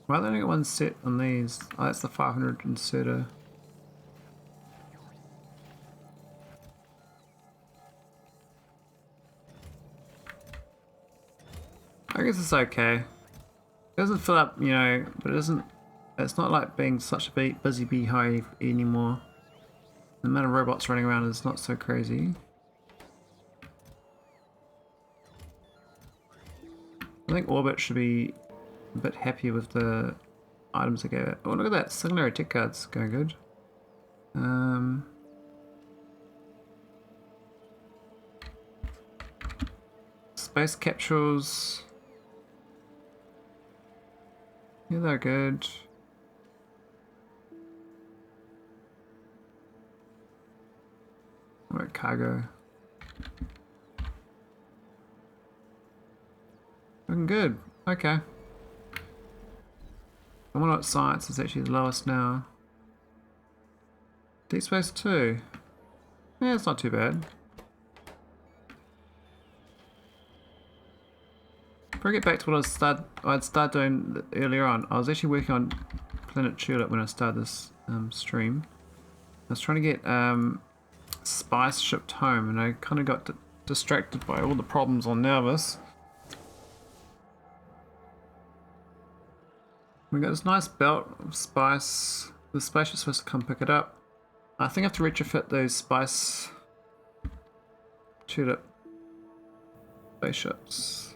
Why don't I get one set on these? Oh, that's the 500 inserter. I guess it's okay. It doesn't fill up, you know, but it doesn't. It's not like being such a busy beehive anymore. The amount of robots running around is not so crazy. I think Orbit should be a bit happier with the items I gave it. Oh, look at that! Singularity tech cards going good. Space capsules. Yeah, they're good. What about cargo? Looking good. Okay. I wonder what science is actually the lowest now. Deep Space 2. Yeah, it's not too bad. If I get back to what I'd start doing earlier on, I was actually working on Planet Tulip when I started this stream. I was trying to get spice shipped home, and I kind of got distracted by all the problems on Nauvis. We got this nice belt of spice. The spaceship's supposed to come pick it up. I think I have to retrofit those spice tulip spaceships.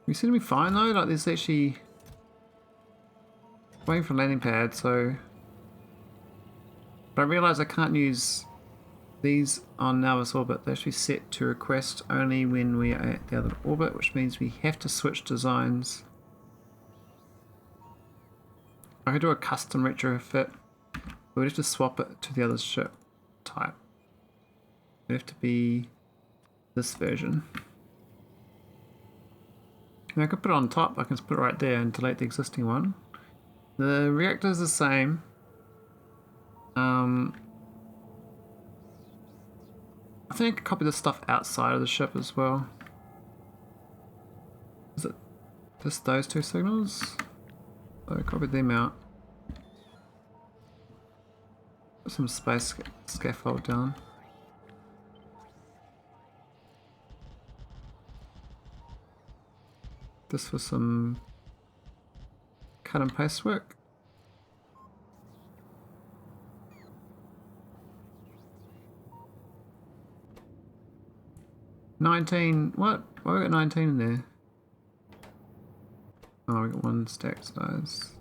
We seem to be fine though. Like there's actually waiting for landing pad, so. But I realise I can't use these on Nauvis orbit. They're actually set to request only when we are at the other orbit, which means we have to switch designs. I could do a custom retrofit. We'd have to swap it to the other ship type. It'd have to be this version. And I could put it on top. I can just put it right there and delete the existing one. The reactor is the same. I think I could copy this stuff outside of the ship as well. Is it just those two signals? So I copied them out. Put some space scaffold down. This for some cut and paste work. What? Why we got 19 in there? Oh, we got one stack size.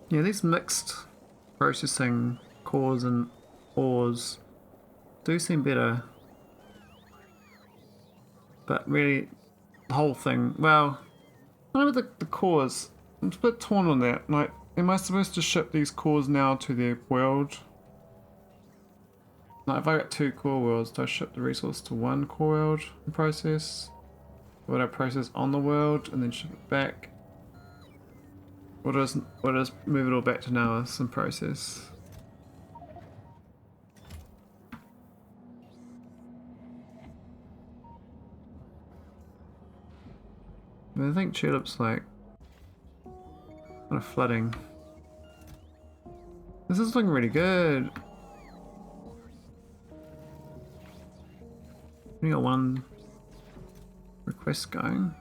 Yeah, these mixed processing cores and ores do seem better. But really, the whole thing, well, I don't know the cores, I'm a bit torn on that. Like, am I supposed to ship these cores now to their world? Like, if I got 2 core worlds, do I ship the resource to 1 core world and process? Or would I process on the world and then ship it back? Or does move it all back to Nauvis and process? I think Tulip's like kind of flooding. This is looking really good. We got one request going.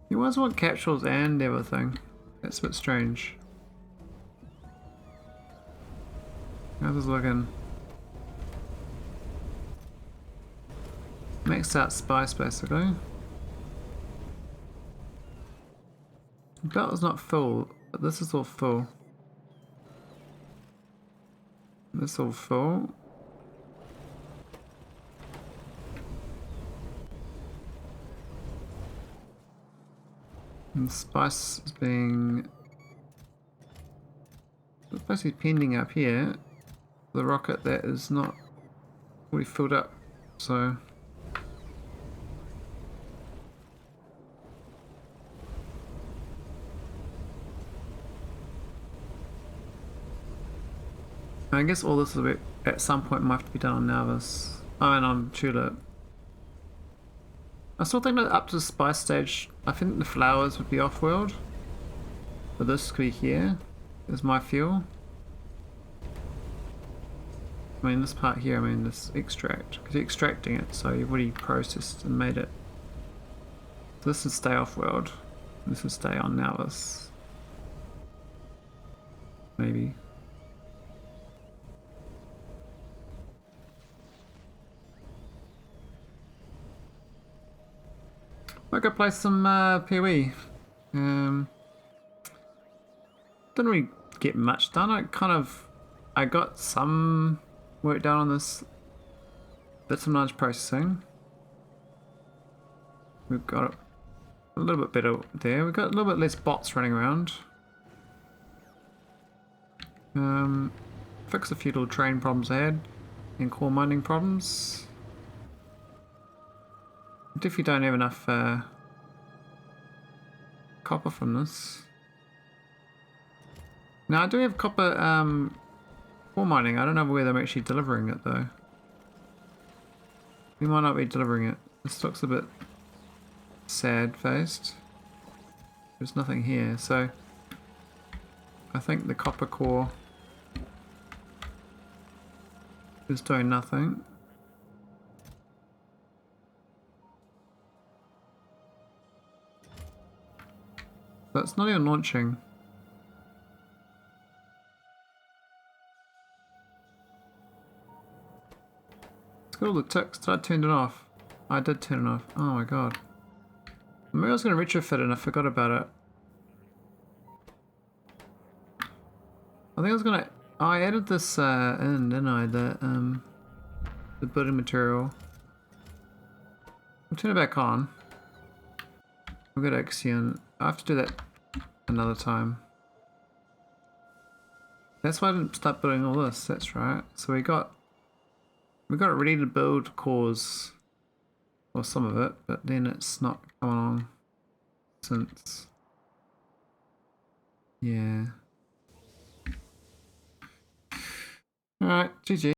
You always want capsules and everything. That's a bit strange. How's this looking? Maxed out spice basically. The belt is not full, but this is all full. This is all full. And the spice is being basically pending up here. The rocket that is not fully filled up, so I guess all this will be, at some point might have to be done on Nauvis. Oh, and on Tulip. I still think that up to the spice stage, I think the flowers would be off-world. But this could be here, is my fuel. I mean this part here, I mean this extract, because you're extracting it, so you've already processed and made it. So this would stay off-world, this would stay on Nauvis. Maybe. Might go play some PoE. Didn't really get much done. I got some work done on this bits and large processing. We've got it a little bit better there. We've got a little bit less bots running around. Fix a few little train problems I had and core mining problems. Definitely don't have enough copper from this. Now I do have copper core mining. I don't know whether I'm actually delivering it though. We might not be delivering it. This looks a bit sad faced. There's nothing here, so I think the copper core is doing nothing. So it's not even launching. It's got all the ticks. Did I turn it off? I did turn it off. Oh my god. Maybe I was going to retrofit it and I forgot about it. I think I was going to... Oh, I added this in, didn't I? The building material. We'll turn it back on. We'll go to Axion. I have to do that another time. That's why I didn't start building all this. That's right. So we got it ready to build cores, or some of it, but then it's not coming on since. Yeah. All right. GG.